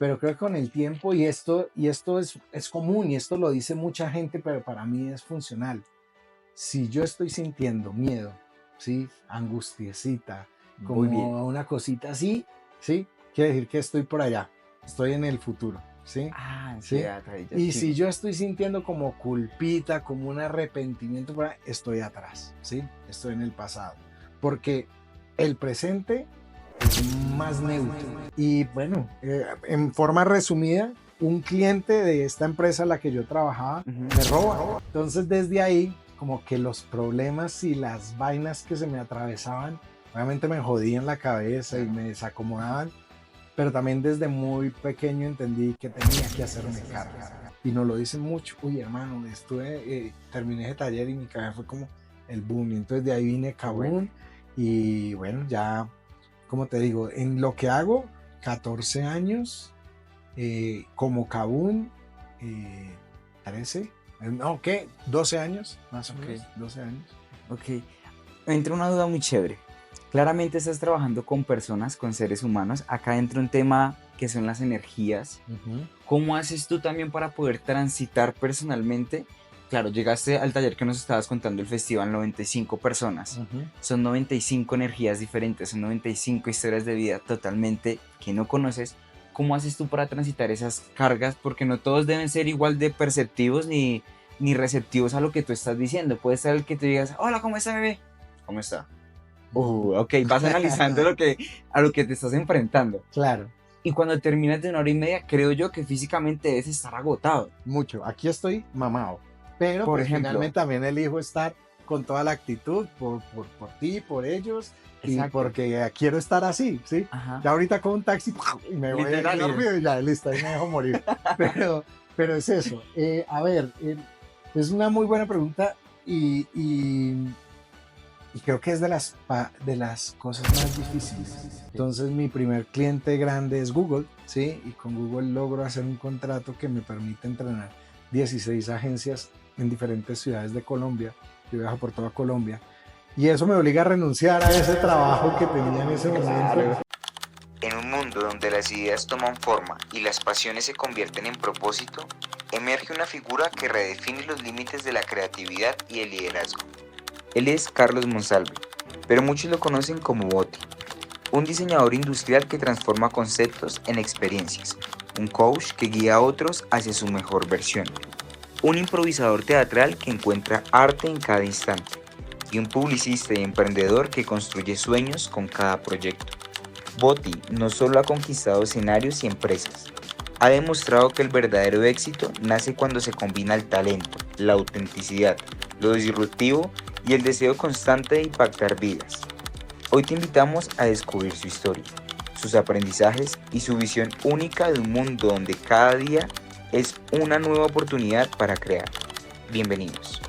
pero creo que con el tiempo, y esto es común, y esto lo dice mucha gente, pero para mí es funcional. Si yo estoy sintiendo miedo, ¿sí? Angustiecita, Muy bien. como una cosita así, ¿sí? Quiere decir que estoy por allá, estoy en el futuro, ¿sí? ¿Sí? Ansiedad, ahí ya Y si sigo. yo estoy sintiendo como culpita, como un arrepentimiento, estoy atrás, ¿sí? Estoy en el pasado. Porque el presente es más neutro. Y bueno, en forma resumida, un cliente de esta empresa a la que yo trabajaba Ujú. me roba. Entonces desde ahí, como que los problemas y las vainas que se me atravesaban, obviamente me jodían la cabeza y Claro. me desacomodaban, pero también desde muy pequeño entendí que tenía que hacerme cargo. Y nos lo dicen mucho, uy hermano, terminé ese taller y mi cabeza fue como el boom. Y entonces de ahí vine Qué bueno. Kabum y bueno, ya, como te digo, en lo que hago, 14 años, como Kabum, eh, 13, no, ¿qué? 12 años, más o Ok, menos, 12 años. ok. Me entra una duda muy chévere. Claramente estás trabajando con personas, con seres humanos. Acá entra un tema que son las energías. Ujú, ¿Cómo haces tú también para poder transitar personalmente? Claro, llegaste al taller que nos estabas contando, el festival, 95 personas. ujú. Son 95 energías diferentes, son 95 historias de vida totalmente que no conoces. ¿Cómo haces tú para transitar esas cargas? Porque no todos deben ser igual de perceptivos ni receptivos a lo que tú estás diciendo. Puede ser el que te digas, hola, ¿cómo está, bebé? ¿Cómo está? Ok, vas analizando a lo que te estás enfrentando. Claro. Y cuando terminas de una hora y media, creo yo que físicamente debes estar agotado. Mucho. Aquí estoy mamado. Pero Por pues ejemplo, finalmente también elijo estar con toda la actitud por ti, por ellos y exacto. porque quiero estar así, ¿sí? Ajá. Ya ahorita con un taxi y me voy ahí Literal. rápido y ya, listo, ahí me dejo morir. Pero, pero es eso. A ver, es una muy buena pregunta y creo que es de las cosas más difíciles. Sí. Entonces mi primer cliente grande es Google, ¿sí? Y con Google logro hacer un contrato que me permite entrenar 16 agencias en diferentes ciudades de Colombia. Yo viajo por toda Colombia. Y eso me obliga a renunciar a ese trabajo que tenía en ese momento. Claro. En un mundo donde las ideas toman forma y las pasiones se convierten en propósito, emerge una figura que redefine los límites de la creatividad y el liderazgo. Él es Carlos Monsalve, pero muchos lo conocen como Boti, un diseñador industrial que transforma conceptos en experiencias, un coach que guía a otros hacia su mejor versión, un improvisador teatral que encuentra arte en cada instante y un publicista y emprendedor que construye sueños con cada proyecto. Boti no solo ha conquistado escenarios y empresas, ha demostrado que el verdadero éxito nace cuando se combina el talento, la autenticidad, lo disruptivo y el deseo constante de impactar vidas. Hoy te invitamos a descubrir su historia, sus aprendizajes y su visión única de un mundo donde cada día es una nueva oportunidad para crear. Bienvenidos.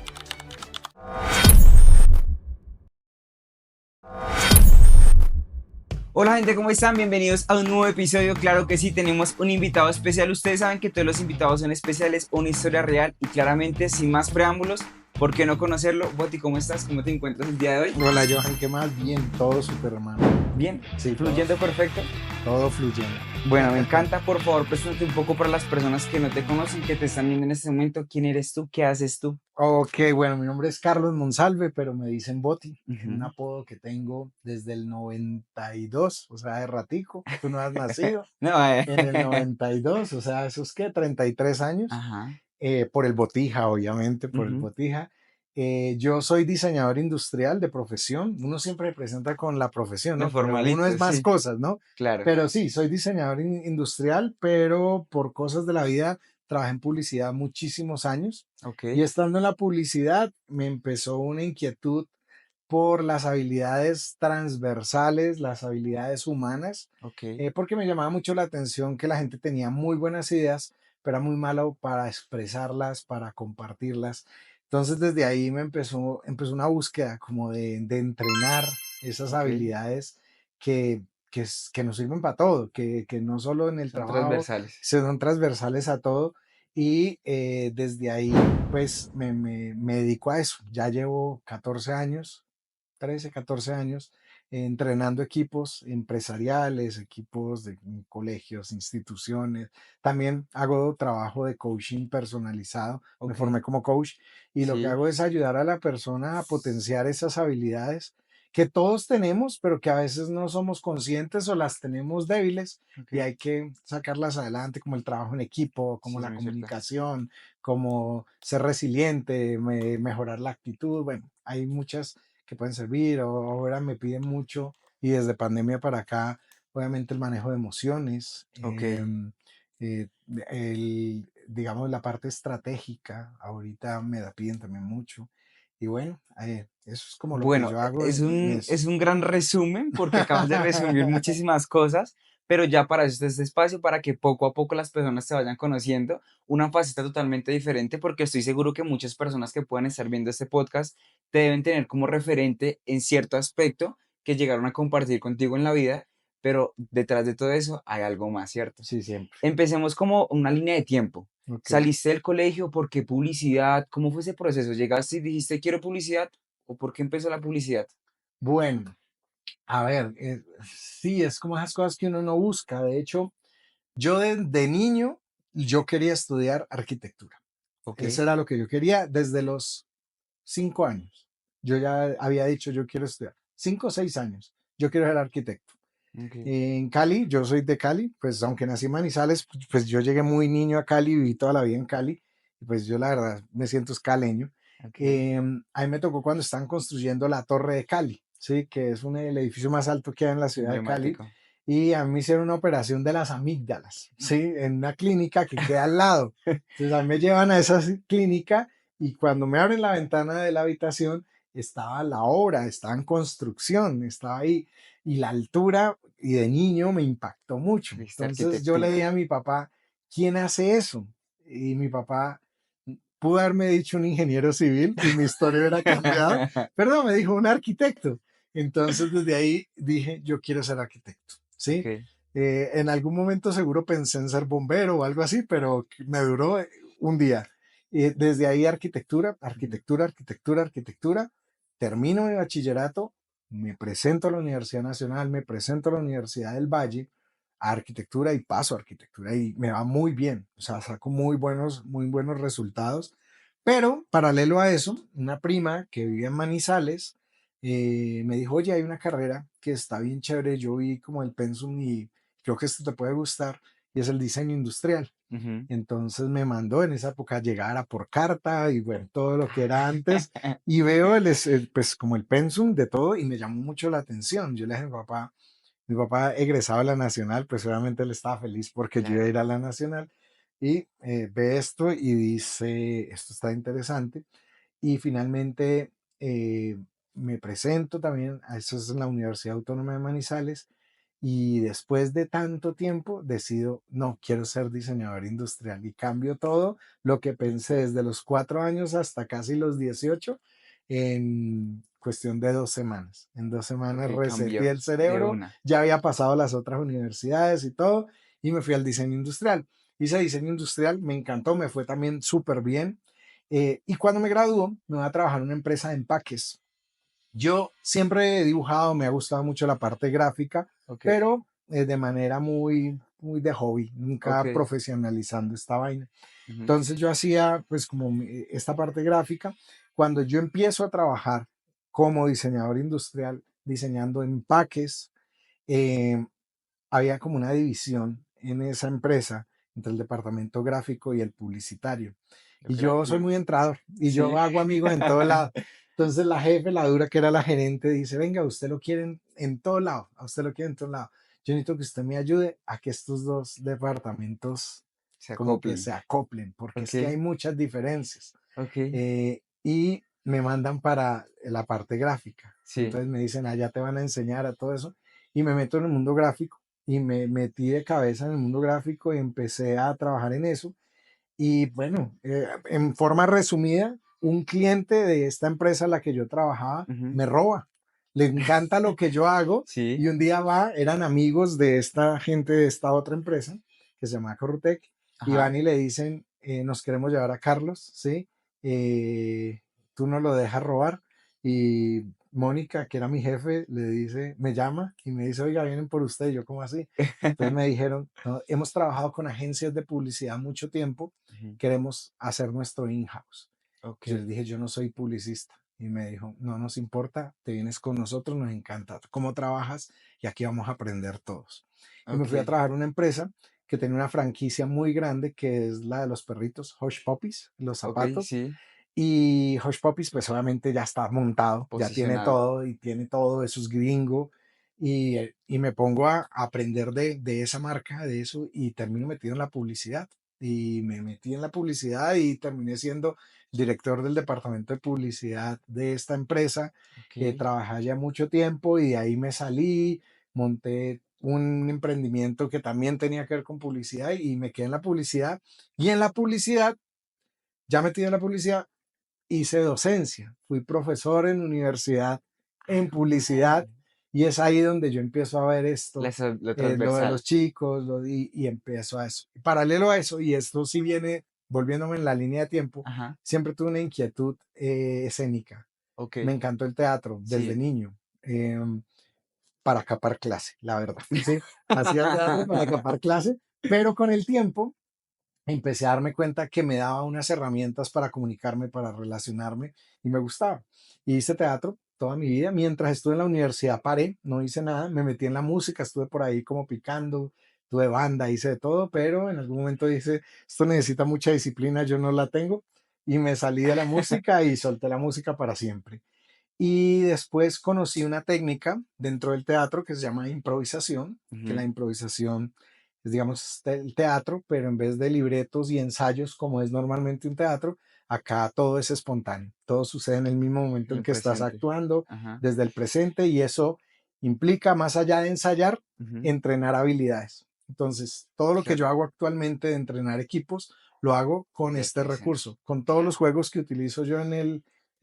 Hola gente, ¿cómo están? Bienvenidos a un nuevo episodio. Claro que sí, tenemos un invitado especial. Ustedes saben que todos los invitados son especiales, una historia real y claramente sin más preámbulos, ¿por qué no conocerlo? Boti, ¿cómo estás? ¿Cómo te encuentras el día de hoy? Hola Johan, ¿qué más? Bien, todo súper hermano. Bien, Sí, fluyendo perfecto. todo fluyendo. Bueno, me encanta. Por favor, preséntate un poco para las personas que no te conocen, que te están viendo en este momento. ¿Quién eres tú? ¿Qué haces tú? Ok, bueno, mi nombre es Carlos Monsalve, pero me dicen Boti. Es un Ujú. apodo que tengo desde el 92, o sea, de ratico. Tú no has nacido No, en el 92, o sea, ¿esos qué? 33 años. Ajá. Por el Botija, obviamente, por el Ujú. Botija. Yo soy diseñador industrial de profesión. Uno siempre se presenta con la profesión, De ¿no? Pero uno formalito, es más sí, cosas, ¿no? claro. Pero sí, soy diseñador industrial, pero por cosas de la vida trabajé en publicidad muchísimos años. Ok, Y estando en la publicidad me empezó una inquietud por las habilidades transversales, las habilidades humanas, ok. porque me llamaba mucho la atención que la gente tenía muy buenas ideas, pero era muy malo para expresarlas, para compartirlas. Entonces desde ahí empezó una búsqueda como de entrenar esas Ok. habilidades que nos sirven para todo, que no solo en el Son trabajo, transversales. son transversales a todo. Y desde ahí, pues me dedico a eso. Ya llevo 14 años, 13, 14 años entrenando equipos empresariales, equipos de colegios, instituciones. También hago trabajo de coaching personalizado. Me Ok, formé como coach y lo que sí, hago es ayudar a la persona a potenciar esas habilidades que todos tenemos, pero que a veces no somos conscientes o las tenemos débiles ok, y hay que sacarlas adelante, como el trabajo en equipo, como sí, es la muy cierto. comunicación, como ser resiliente, mejorar la actitud. Bueno, hay muchas que pueden servir. Ahora me piden mucho y desde pandemia para acá, obviamente el manejo de emociones, Ok. digamos, la parte estratégica, ahorita me la piden también mucho. Y bueno, eso es como lo que Bueno, yo hago en eso. es un gran resumen porque acabas de resumir muchísimas cosas, pero ya para eso está este espacio, para que poco a poco las personas te vayan conociendo una faceta totalmente diferente, porque estoy seguro que muchas personas que puedan estar viendo este podcast te deben tener como referente en cierto aspecto que llegaron a compartir contigo en la vida, pero detrás de todo eso hay algo más, ¿cierto? Sí, siempre. Empecemos como una línea de tiempo. Ok. ¿Saliste del colegio? ¿Por qué publicidad? ¿Cómo fue ese proceso? ¿Llegaste y dijiste quiero publicidad? ¿O por qué empezó la publicidad? Bueno, a ver, sí, es como esas cosas que uno no busca. De hecho, yo de niño, yo quería estudiar arquitectura. Ok, Eso era lo que yo quería desde los 5 años. Yo ya había dicho, yo quiero estudiar. 5 o 6 años. Yo quiero ser arquitecto. ok, En Cali, yo soy de Cali, pues aunque nací en Manizales, pues yo llegué muy niño a Cali, viví toda la vida en Cali, y pues yo la verdad me siento escaleño. ok. A mí me tocó cuando están construyendo la Torre de Cali, ¿sí? Que es el edificio más alto que hay en la ciudad de Cali, Emblemático. y a mí me hicieron una operación de las amígdalas, ¿sí? En una clínica que queda al lado. Entonces a mí me llevan a esa clínica y cuando me abren la ventana de la habitación, estaba la obra, estaba en construcción, estaba ahí y la altura y de niño me impactó mucho. Viste Entonces yo le dije arquitectura. a mi papá, ¿quién hace eso? Y mi papá pudo haberme dicho un ingeniero civil y mi historia hubiera cambiado, pero no, me dijo un arquitecto. Entonces desde ahí dije, yo quiero ser arquitecto, ¿sí? Ok. En algún momento seguro pensé en ser bombero o algo así, pero me duró un día. Desde ahí arquitectura, Ujú. arquitectura, arquitectura, arquitectura. Termino mi bachillerato, me presento a la Universidad Nacional, me presento a la Universidad del Valle a arquitectura y paso a arquitectura y me va muy bien, o sea, saco muy buenos resultados. Pero paralelo a eso, una prima que vive en Manizales me dijo, oye, hay una carrera que está bien chévere, yo vi como el pensum y creo que esto te puede gustar y es el diseño industrial. Ujú. Entonces me mandó en esa época llegar a por carta y ver todo lo que era antes y veo pues como el pensum de todo y me llamó mucho la atención. Yo le dije a mi papá egresado a la Nacional, pues obviamente él estaba feliz porque yo iba a Claro. ir a la Nacional y ve esto y dice, esto está interesante y finalmente me presento también, a eso es en la Universidad Autónoma de Manizales, y después de tanto tiempo decido, no, quiero ser diseñador industrial y cambio todo lo que pensé desde los 4 años hasta casi los 18 en cuestión de 2 semanas. En 2 semanas Ok, reseteé cambió el de cerebro, una. ya había pasado a las otras universidades y todo, y me fui al diseño industrial. Hice diseño industrial, me encantó, me fue también súper bien. Y cuando me graduó, me voy a trabajar en una empresa de empaques. Yo siempre he dibujado, me ha gustado mucho la parte gráfica, Ok, pero de manera muy de hobby, ok. nunca profesionalizando esta vaina. Ujú. Entonces yo hacía pues como esta parte gráfica. Cuando yo empiezo a trabajar como diseñador industrial, diseñando empaques, eh, había como una división en esa empresa entre el departamento gráfico y el publicitario. Lo Y yo soy creativo. muy entrado y yo Sí. hago amigos en todo lado. Entonces la jefe, la dura que era la gerente, dice, venga, usted lo quiere en todo lado, a usted lo quiere en todo lado. Yo necesito que usted me ayude a que estos dos departamentos Se como que acoplen. se acoplen, porque es que Ok, hay muchas diferencias. ok. Y me mandan para la parte gráfica. Sí. Entonces me dicen, allá te van a enseñar a todo eso. Y me meto en el mundo gráfico y me metí de cabeza en el mundo gráfico y empecé a trabajar en eso. Y bueno, en forma resumida, un cliente de esta empresa en la que yo trabajaba Ujú. me roba. Le encanta lo que yo hago Sí. y un día eran amigos de esta gente de esta otra empresa que se llama Corrutec y Ajá. van y le dicen, nos queremos llevar a Carlos, ¿sí? Tú no lo dejas robar y Mónica, que era mi jefe, le dice, me llama y me dice, oiga, vienen por usted. Y yo, ¿cómo así? Entonces me dijeron, "No, hemos trabajado con agencias de publicidad mucho tiempo, Ujú. queremos hacer nuestro in-house. Yo les Ok, dije, yo no soy publicista. Y me dijo, no nos importa, te vienes con nosotros, nos encanta cómo trabajas y aquí vamos a aprender todos. Y me fui a ok, trabajar en una empresa que tenía una franquicia muy grande, que es la de los perritos, Hush Puppies, los ok, zapatos. sí, Y Hush Puppies, pues obviamente ya está montado, ya tiene posicionado. todo y tiene todo, eso es gringo. Y me pongo a aprender de esa marca, de eso, y termino metido en la publicidad. Y me metí en la publicidad y terminé siendo director del departamento de publicidad de esta empresa. Ok, Trabajé ya mucho tiempo y de ahí me salí, monté un emprendimiento que también tenía que ver con publicidad y me quedé en la publicidad. Y en la publicidad, ya metido en la publicidad, hice docencia, fui profesor en universidad en publicidad ah, y es ahí donde yo empiezo a ver esto, lo lo de los transversal. chicos, y empiezo a eso. Paralelo a eso, y esto sí viene volviéndome en la línea de tiempo, Ajá, siempre tuve una inquietud escénica. ok, Me encantó el teatro desde sí. niño, para capar clase, la verdad. Sí, hacía teatro para capar clase, pero con el tiempo empecé a darme cuenta que me daba unas herramientas para comunicarme, para relacionarme y me gustaba. Y hice teatro toda mi vida. Mientras estuve en la universidad paré, no hice nada, me metí en la música, estuve por ahí como picando, tuve banda, hice de todo, pero en algún momento dije, esto necesita mucha disciplina, yo no la tengo y me salí de la música y solté la música para siempre. Y después conocí una técnica dentro del teatro que se llama improvisación, que la Ujú, improvisación es, digamos, el teatro, pero en vez de libretos y ensayos como es normalmente un teatro, acá todo es espontáneo, todo sucede en el mismo momento en en el que estás presente. actuando, Ajá, desde el presente, y eso implica, más allá de ensayar, ujú, entrenar habilidades. Entonces, todo lo que yo claro, hago actualmente de entrenar equipos, lo hago con desde el este presente. recurso, con todos los juegos que utilizo yo en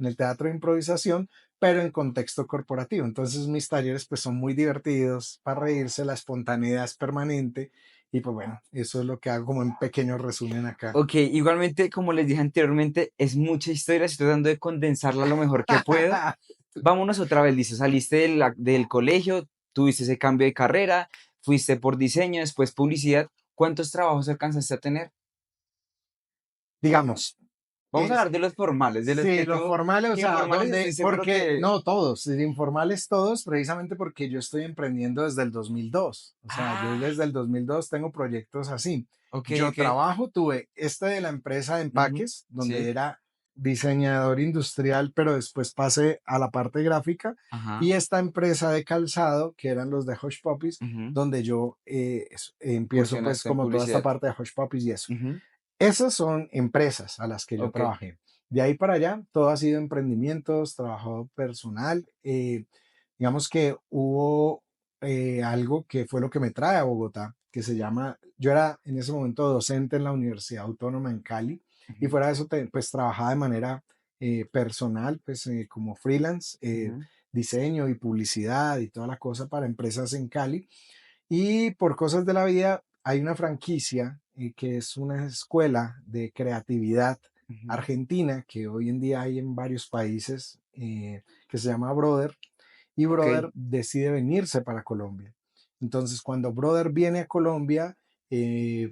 el teatro de improvisación, pero en contexto corporativo. Entonces mis talleres pues son muy divertidos, para reírse, la espontaneidad es permanente y pues bueno, eso es lo que hago como en pequeño resumen acá. Ok, igualmente, como les dije anteriormente, es mucha historia, estoy tratando de condensarla lo mejor que puedo. Vámonos otra vez, listo, saliste del colegio, tuviste ese cambio de carrera, fuiste por diseño, después publicidad. ¿Cuántos trabajos alcanzaste a tener? Digamos, Vamos a es, hablar de los formales, de los sí, que los tú, formales, o que sea, informales estoy donde, seguro porque que... no todos, informales todos, precisamente porque yo estoy emprendiendo desde el 2002. O sea, yo Ah, desde el 2002 tengo proyectos así. ok, Yo ok. trabajo, tuve este de la empresa de Ujú, empaques, donde sí, era diseñador industrial, pero después pasé a la parte gráfica, ajá, y esta empresa de calzado, que eran los de Hush Puppies, ujú, donde yo empiezo pues incursionaste en como toda esta publicidad. parte de Hush Puppies y eso. Ujú, Esas son empresas a las que yo ok, trabajé. De ahí para allá, todo ha sido emprendimientos, trabajo personal. Digamos que hubo algo que fue lo que me trae a Bogotá, que se llama, yo era en ese momento docente en la Universidad Autónoma en Cali, y ujú, fuera de eso, pues trabajaba de manera personal, pues como freelance, ujú, diseño y publicidad y toda la cosa para empresas en Cali. Y por cosas de la vida, hay una franquicia que es una escuela de creatividad ujú, argentina que hoy en día hay en varios países, que se llama Brother, y ok, Brother decide venirse para Colombia. Entonces, cuando Brother viene a Colombia,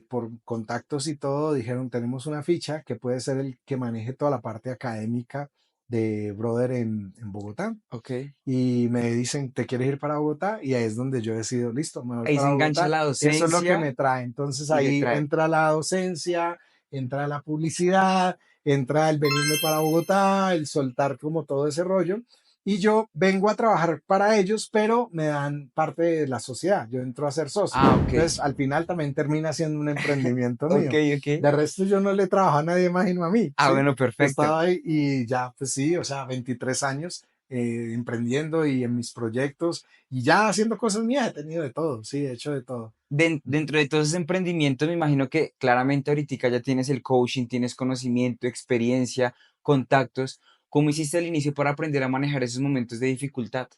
por contactos y todo, dijeron, tenemos una ficha que puede ser el que maneje toda la parte académica de Brother en Bogotá. ok. Y me dicen, ¿te quieres ir para Bogotá? Y ahí es donde yo decido, listo, me voy Ahí se para engancha Bogotá. la Eso es lo que docencia me trae. Entonces y le ahí trae. entra la docencia, entra la publicidad, entra el venirme para Bogotá, el soltar como todo ese rollo. Y yo vengo a trabajar para ellos, pero me dan parte de la sociedad. Yo entro a ser socio. Ah, ok. Entonces, al final también termina siendo un emprendimiento Ok, mío. ok. De resto, yo no le trabajo a nadie más sino a mí, Ah, ¿sí? bueno, Yo perfecto. estaba ahí y ya, pues sí, o sea, 23 años emprendiendo y en mis proyectos y ya haciendo cosas mías, he tenido de todo, sí, he hecho de todo. Dentro de todos esos emprendimientos, me imagino que claramente ahorita ya tienes el coaching, tienes conocimiento, experiencia, contactos. ¿Cómo hiciste al inicio para aprender a manejar esos momentos de dificultad?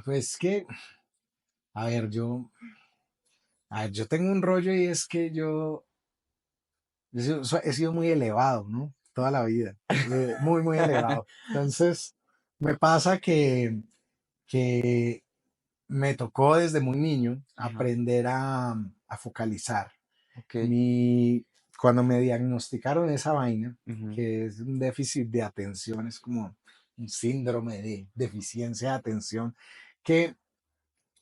Pues que, a ver, yo tengo un rollo y es que he sido muy elevado, ¿no? Toda la vida, muy, muy elevado. Entonces, Me pasa que me tocó desde muy niño Ajá, aprender a focalizar. ok, Mi, Cuando me diagnosticaron esa vaina, ujú, que es un déficit de atención, es como un síndrome de deficiencia de atención, que,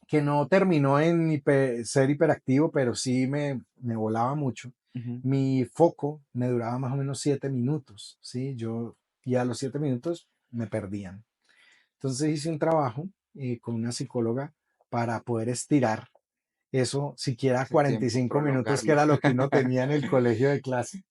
que no terminó en ser hiperactivo, pero sí me volaba mucho. ujú, Mi foco me duraba más o menos 7 minutos, ¿sí? Y a los 7 minutos me perdían. Entonces hice un trabajo con una psicóloga para poder estirar eso siquiera ese cuarenta y tiempo, cinco minutos, que prolongarlo. era lo que uno tenía en el colegio de clase,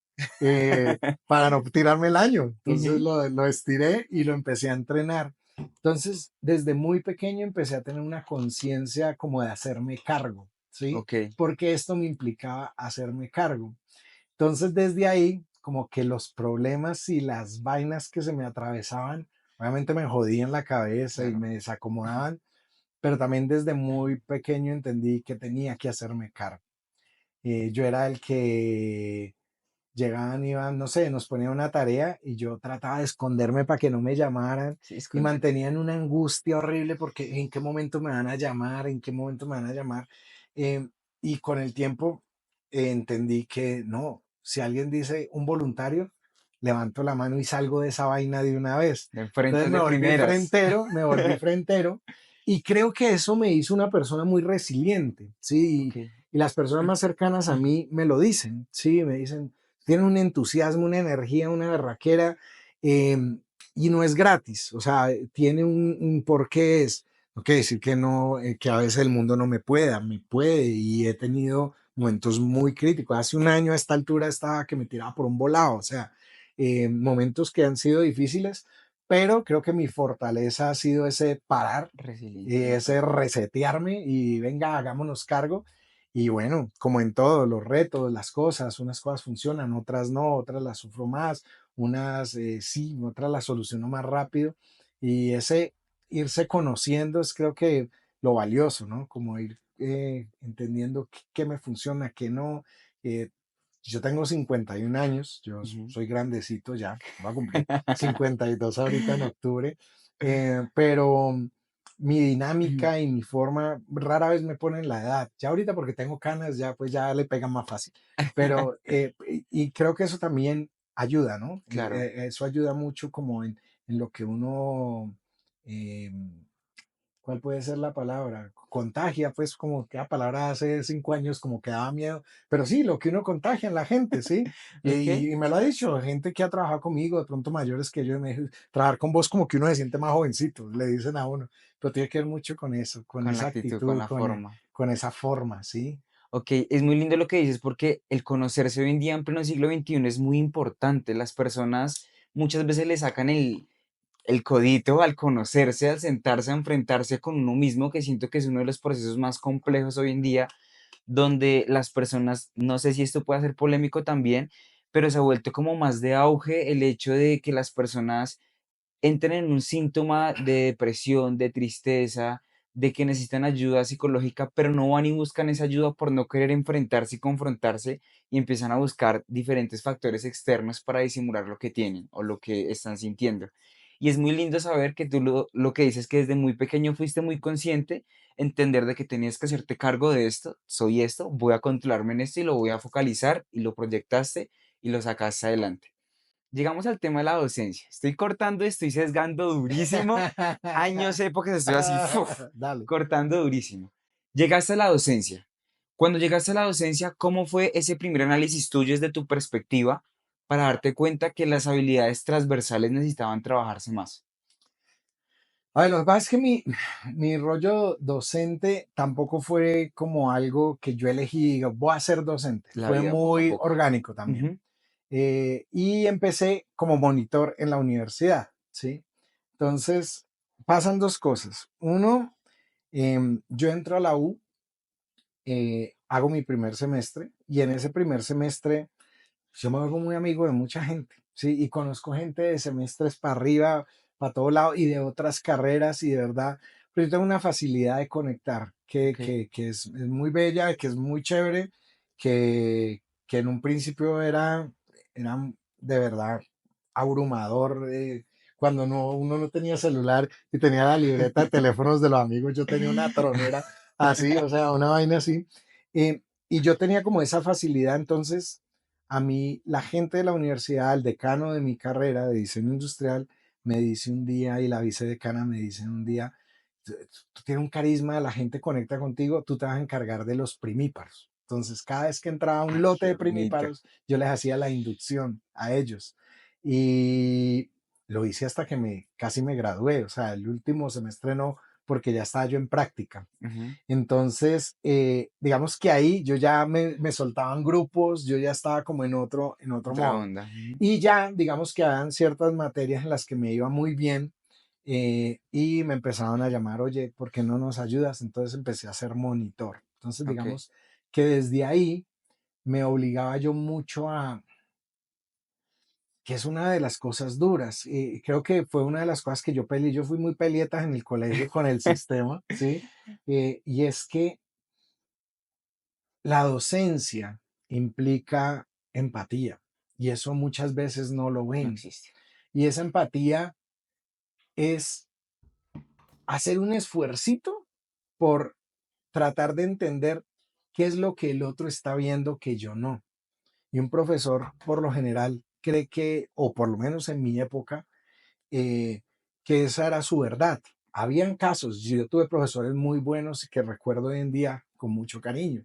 para no tirarme el año. Entonces Ujú, lo estiré y lo empecé a entrenar. Entonces, desde muy pequeño empecé a tener una conciencia como de hacerme cargo, ¿sí? ok, Porque esto me implicaba hacerme cargo. Entonces, desde ahí, como que los problemas y las vainas que se me atravesaban, obviamente me jodían la cabeza y claro. me desacomodaban, pero también desde muy pequeño entendí que tenía que hacerme cargo. Yo era el que llegaban, iban, no sé, nos ponían una tarea y yo trataba de esconderme para que no me llamaran Sí, y esconde. mantenía en una angustia horrible porque en qué momento me van a llamar, en qué momento me van a llamar. Eh, y con el tiempo entendí que no, si alguien dice un voluntario, levanto la mano y salgo de esa vaina de una vez. De Entonces enfrentas de primeras. me volví frentero y creo que eso me hizo una persona muy resiliente, Ok, ¿sí? Y las personas más cercanas a mí me lo dicen, ¿sí? Me dicen, tiene un entusiasmo, una energía, una berraquera, eh, y no es gratis, o sea, tiene un porqué. No quiere decir que no, que a veces el mundo no me pueda, me puede, y he tenido momentos muy críticos. Hace un año a esta altura estaba que me tiraba por un volado, o sea, momentos que han sido difíciles, pero creo que mi fortaleza ha sido ese parar, resiliencia. ese resetearme y venga, hagámonos cargo. Y bueno, como en todo, los retos, las cosas, unas cosas funcionan, otras no, otras las sufro más, unas sí, otras las soluciono más rápido. Y ese irse conociendo es creo que lo valioso, ¿no? Como ir entendiendo qué me funciona, qué no. Eh, yo tengo 51 años, yo Ujú. soy grandecito ya, voy a cumplir 52 ahorita en octubre, pero mi dinámica y mi forma rara vez me ponen la edad. Ya ahorita porque tengo canas, ya pues ya le pegan más fácil. Pero, y creo que eso también ayuda, ¿no? Claro, Eso ayuda mucho como en lo que uno, eh, ¿cuál puede ser la palabra? Contagia, pues como que la palabra hace 5 años como que daba miedo, pero sí, lo que uno contagia en la gente, ¿sí? ok. Y me lo ha dicho gente que ha trabajado conmigo, de pronto mayores que yo, y me dijo, trabajar con vos como que uno se siente más jovencito, le dicen a uno, pero tiene que ver mucho con eso, con Con la esa actitud, con actitud, la forma. con esa forma, ¿sí? Ok, es muy lindo lo que dices porque el conocerse hoy en día en pleno siglo XXI es muy importante. Las personas muchas veces le sacan el codito al conocerse, al sentarse a enfrentarse con uno mismo, que siento que es uno de los procesos más complejos hoy en día, donde las personas, no sé si esto puede ser polémico también, pero se ha vuelto como más de auge el hecho de que las personas entren en un síntoma de depresión, de tristeza, de que necesitan ayuda psicológica, pero no van y buscan esa ayuda por no querer enfrentarse y confrontarse y empiezan a buscar diferentes factores externos para disimular lo que tienen o lo que están sintiendo. Y es muy lindo saber que tú lo que dices que desde muy pequeño fuiste muy consciente, entender de que tenías que hacerte cargo de esto, soy esto, voy a controlarme en esto y lo voy a focalizar y lo proyectaste y lo sacaste adelante. Llegamos al tema de la docencia. Estoy cortando, estoy sesgando durísimo. Años, épocas, estoy así, ¡fuf! Dale. Cortando durísimo. Llegaste a la docencia. Cuando llegaste a la docencia, ¿cómo fue ese primer análisis tuyo desde tu perspectiva para darte cuenta que las habilidades transversales necesitaban trabajarse más? A ver, lo que pasa es que mi rollo docente tampoco fue como algo que yo elegí y digo, voy a ser docente. La Fue vida poco a muy poco. orgánico también. Ujú, Y empecé como monitor en la universidad, ¿sí? Entonces, pasan dos cosas. Uno, yo entro a la U, hago mi primer semestre y en ese primer semestre yo me hago muy amigo de mucha gente, ¿sí? Y conozco gente de semestres para arriba, para todo lado y de otras carreras y de verdad, pero yo tengo una facilidad de conectar ok, que es muy bella, que es muy chévere, que en un principio era de verdad abrumador, cuando uno no tenía celular y tenía la libreta de teléfonos de los amigos, yo tenía una tronera así, o sea, una vaina así. Y yo tenía como esa facilidad, entonces a mí la gente de la universidad, el decano de mi carrera de diseño industrial, me dice un día y la vicedecana me dice un día, tú tienes un carisma, la gente conecta contigo, tú te vas a encargar de los primíparos. Entonces, cada vez que entraba un Ah, lote qué de bonito. primíparos, yo les hacía la inducción a ellos. Y lo hice hasta que casi me gradué, o sea, el último semestre no, porque ya estaba yo en práctica. Ujú. Entonces, digamos que ahí yo ya me soltaban grupos, yo ya estaba como en otro Otra modo. onda. Ujú. Y ya, digamos que habían ciertas materias en las que me iba muy bien y me empezaron a llamar, oye, ¿por qué no nos ayudas? Entonces empecé a ser monitor. Entonces, Ok. digamos que desde ahí me obligaba yo mucho a, que es una de las cosas duras. Y creo que fue una de las cosas que yo peleé. Yo fui muy pelietas en el colegio con el sistema, ¿sí? Y es que la docencia implica empatía y eso muchas veces no lo No ven. existe. Y esa empatía es hacer un esfuercito por tratar de entender qué es lo que el otro está viendo que yo no. Y un profesor, por lo general, cree que, o por lo menos en mi época, que esa era su verdad. Habían casos, yo tuve profesores muy buenos que recuerdo hoy en día con mucho cariño,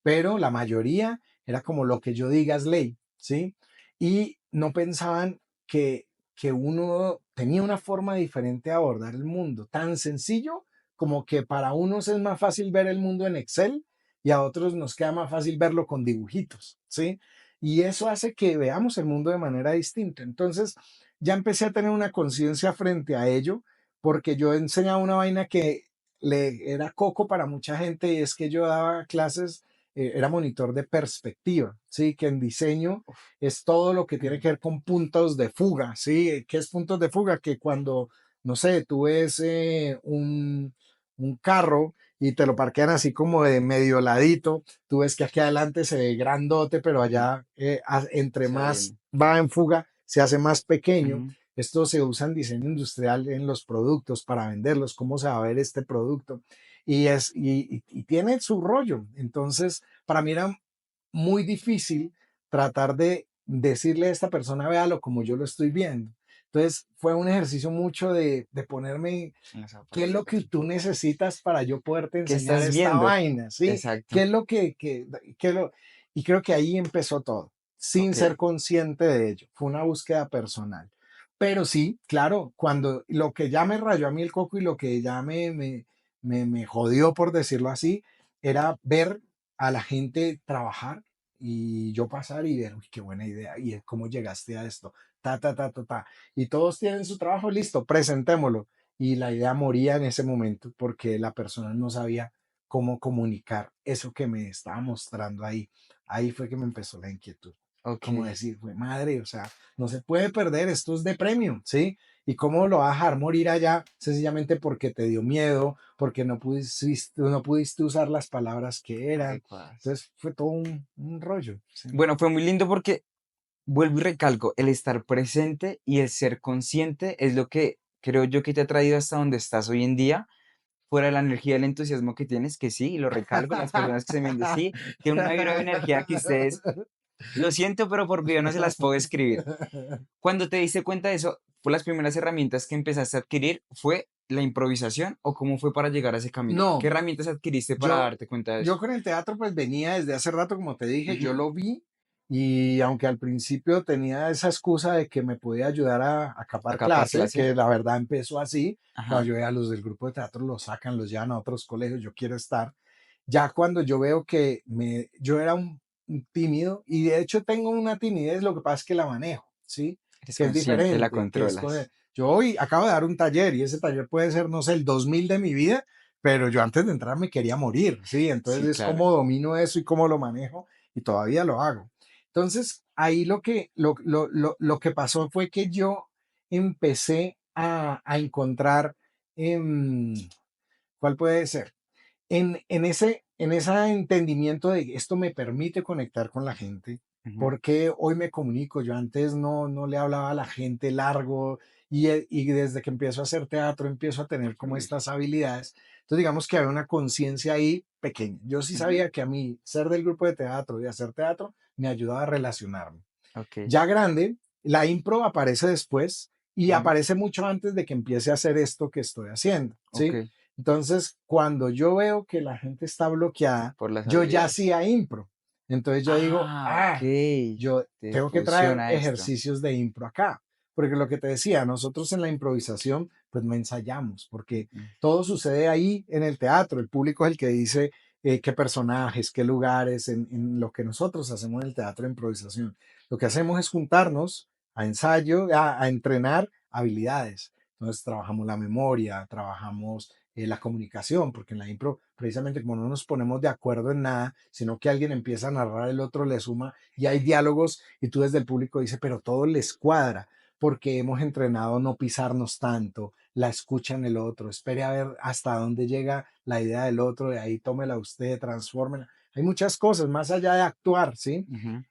pero la mayoría era como lo que yo diga es ley, ¿sí? Y no pensaban que uno tenía una forma diferente de abordar el mundo, tan sencillo como que para unos es más fácil ver el mundo en Excel y a otros nos queda más fácil verlo con dibujitos, ¿sí? Y eso hace que veamos el mundo de manera distinta. Entonces, ya empecé a tener una conciencia frente a ello, porque yo enseñaba una vaina que le era coco para mucha gente y es que yo daba clases, era monitor de perspectiva, ¿sí? Que en diseño Uf. es todo lo que tiene Ujú. que ver con puntos de fuga, ¿sí? ¿Qué es puntos de fuga? Que cuando, no sé, tú ves un carro y te lo parquean así como de medio ladito, tú ves que aquí adelante se ve grandote, pero Ujú. allá entre Se va más viendo. va en fuga, se hace más pequeño. Ujú. Esto se usa en diseño industrial en los productos para venderlos, cómo se va a ver este producto. Y tiene su rollo. Entonces, para mí era muy difícil tratar de decirle a esta persona, véalo como yo lo estoy viendo. Entonces, fue un ejercicio mucho de ponerme En los qué es zapatos lo de la que tú gente. necesitas para yo poderte ¿Qué enseñar estás esta viendo? vaina, ¿sí? ¿Qué Exacto. es lo qué lo, y creo que ahí empezó todo, sin Ok. ser consciente de ello. Fue una búsqueda personal. Pero sí, claro, cuando lo que ya me rayó a mí el coco y lo que ya me jodió, por decirlo así, era ver a la gente trabajar y yo pasar y ver, uy, qué buena idea, y cómo llegaste a esto, ta, ta, ta, ta, ta. Y todos tienen su trabajo listo, presentémoslo y la idea moría en ese momento porque la persona no sabía cómo comunicar eso que me estaba mostrando ahí. Ahí fue que me empezó la inquietud. Ok. Como decir, fue madre, o sea, no se puede perder, esto es de premio, ¿sí? ¿Y cómo lo vas a dejar morir allá sencillamente porque te dio miedo, porque no pudiste usar las palabras que eran? Adecuadas. Entonces fue todo un rollo, ¿sí? Bueno, fue muy lindo porque vuelvo y recalco, el estar presente y el ser consciente es lo que creo yo que te ha traído hasta donde estás hoy en día, fuera de la energía y el entusiasmo que tienes, que sí, y lo recalco, las personas que se viendo, sí, tienen una vibra de energía que ustedes, lo siento, pero por video no se las puedo escribir. Cuando te diste cuenta de eso, ¿fue las primeras herramientas que empezaste a adquirir? ¿Fue la improvisación o cómo fue para llegar a ese camino? ¿Qué No, herramientas adquiriste para Yo, darte cuenta de eso? yo con el teatro pues venía desde hace rato, como te dije, yo Ujú. lo vi y aunque al principio tenía esa excusa de que me podía ayudar a capar ¿Acapar clase, clase? que la verdad empezó así, cuando Ajá. yo veía a los del grupo de teatro, los sacan, los llevan a otros colegios, yo quiero estar. Ya cuando yo veo que yo era un tímido y de hecho tengo una timidez, lo que pasa es que la manejo, ¿sí? Eres Que es consciente, la diferente, que es controlas. yo hoy acabo de dar un taller y ese taller puede ser, no sé, el 2000 de mi vida, pero yo antes de entrar me quería morir, ¿sí? Entonces Sí, es claro. cómo domino eso y cómo lo manejo y todavía lo hago. Entonces ahí lo que pasó fue que yo empecé a encontrar, em, ¿cuál puede ser? En ese entendimiento de que esto me permite conectar con la gente, Ujú. ¿Por qué hoy me comunico? Yo antes no le hablaba a la gente largo y desde que empiezo a hacer teatro empiezo a tener como Uy. estas habilidades. Entonces digamos que había una conciencia ahí pequeña. Yo sí Ujú. sabía que a mí ser del grupo de teatro y hacer teatro me ayudaba a relacionarme. Ok. Ya grande, la impro aparece después y Ujú. aparece mucho antes de que empiece a hacer esto que estoy haciendo, Ok. ¿sí? Entonces, cuando yo veo que la gente está bloqueada, Por las yo ya habilidades. hacía impro. Entonces yo digo, Ah, ok. yo Te tengo que traer funciona esto. ejercicios de impro acá. Porque lo que te decía, nosotros en la improvisación, pues no ensayamos, porque Ujú. todo sucede ahí en el teatro. El público es el que dice qué personajes, qué lugares, en lo que nosotros hacemos en el teatro de improvisación. Lo que hacemos es juntarnos a ensayo, a entrenar habilidades. Entonces trabajamos la memoria, trabajamos la comunicación, porque en la impro, precisamente como no nos ponemos de acuerdo en nada, sino que alguien empieza a narrar, el otro le suma y hay diálogos y tú desde el público dices, pero todo les cuadra, porque hemos entrenado no pisarnos tanto, la escucha en el otro, espere a ver hasta dónde llega la idea del otro, de ahí tómela usted, transfórmela. Hay muchas cosas más allá de actuar, ¿sí? Ujú.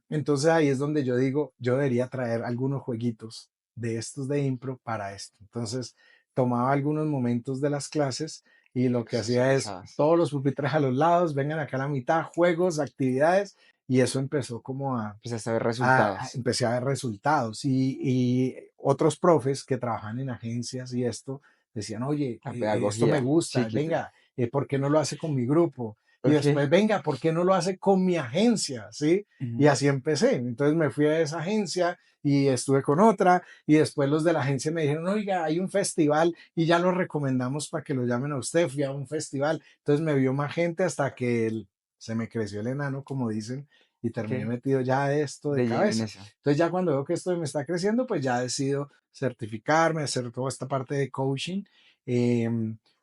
Entonces ahí es donde yo digo, yo debería traer algunos jueguitos de estos de impro para esto. Entonces tomaba algunos momentos de las clases y lo que Los hacía es socializabas. todos los pupitres a los lados, vengan acá a la mitad, juegos, actividades, y eso empezó como Empezaste a ver resultados. empecé a ver resultados y otros profes que trabajan en agencias y esto decían, oye, La esto me pedagogía gusta, chiquita. venga, ¿por qué no lo hace con mi grupo? Y Ok. después, venga, ¿por qué no lo hace con mi agencia? ¿Sí? Y Ujú. así empecé. Entonces me fui a esa agencia y estuve con otra y después los de la agencia me dijeron, oiga, hay un festival y ya lo recomendamos para que lo llamen a usted. Fui a un festival. Entonces me vio más gente hasta que se me creció el enano, como dicen, y terminé Ok. metido ya de esto de De lleno en cabeza. eso. Entonces ya cuando veo que esto me está creciendo, pues ya decido certificarme, hacer toda esta parte de coaching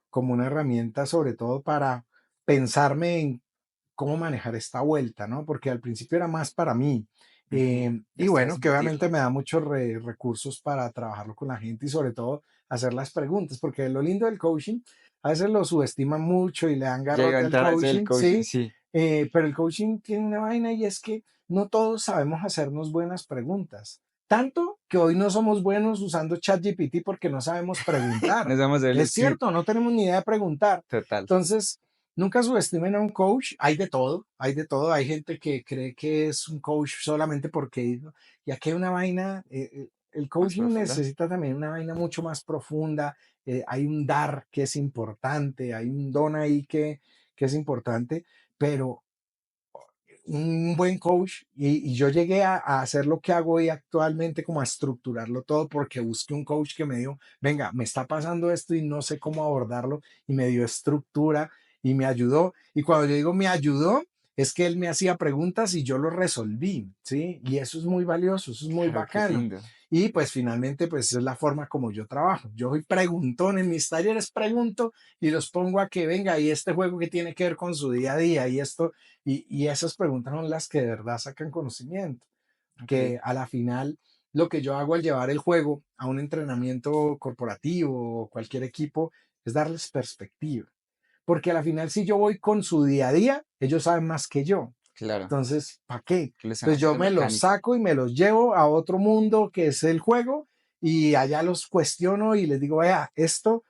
como una herramienta sobre todo para pensarme en cómo manejar esta vuelta, ¿no? Porque al principio era más para mí. Ujú. Y Esto bueno, es que obviamente vivirlo. me da muchos recursos para trabajarlo con la gente y sobre todo hacer las preguntas, porque lo lindo del coaching, a veces lo subestiman mucho y le dan Llega a garrote al entrar a hacer el coaching, coaching, sí, sí. pero el coaching tiene una vaina y es que no todos sabemos hacernos buenas preguntas. Tanto que hoy no somos buenos usando ChatGPT porque no sabemos preguntar. Nos vamos a ver el Es sí, cierto, no tenemos ni idea de preguntar. total. Entonces, nunca subestimen a un coach. Hay de todo, hay de todo. Hay gente que cree que es un coach solamente porque, ¿no? Y aquí hay una vaina, el Más coaching profunda. necesita también una vaina mucho más profunda. Hay un dar que es importante, hay un don ahí que es importante, pero un buen coach y yo llegué a hacer lo que hago hoy actualmente, como a estructurarlo todo, porque busqué un coach que me dijo, venga, me está pasando esto y no sé cómo abordarlo y me dio estructura y me ayudó. Y cuando yo digo me ayudó, es que él me hacía preguntas y yo lo resolví, ¿sí? Y eso es muy valioso, eso es muy Claro, qué bacano. lindo. Y pues finalmente, pues es la forma como yo trabajo. Yo soy preguntón en mis talleres, pregunto y los pongo a que venga, y este juego que tiene que ver con su día a día y esto y esas preguntas son las que de verdad sacan conocimiento, Ok. que a la final lo que yo hago al llevar el juego a un entrenamiento corporativo o cualquier equipo es darles perspectiva, porque a la final si yo voy con su día a día, ellos saben más que yo. Claro. Entonces, ¿para qué? Que lo están Entonces yo haciendo me los mecánico. saco y me los llevo a otro mundo que es el juego y allá los cuestiono y les digo, vea, esto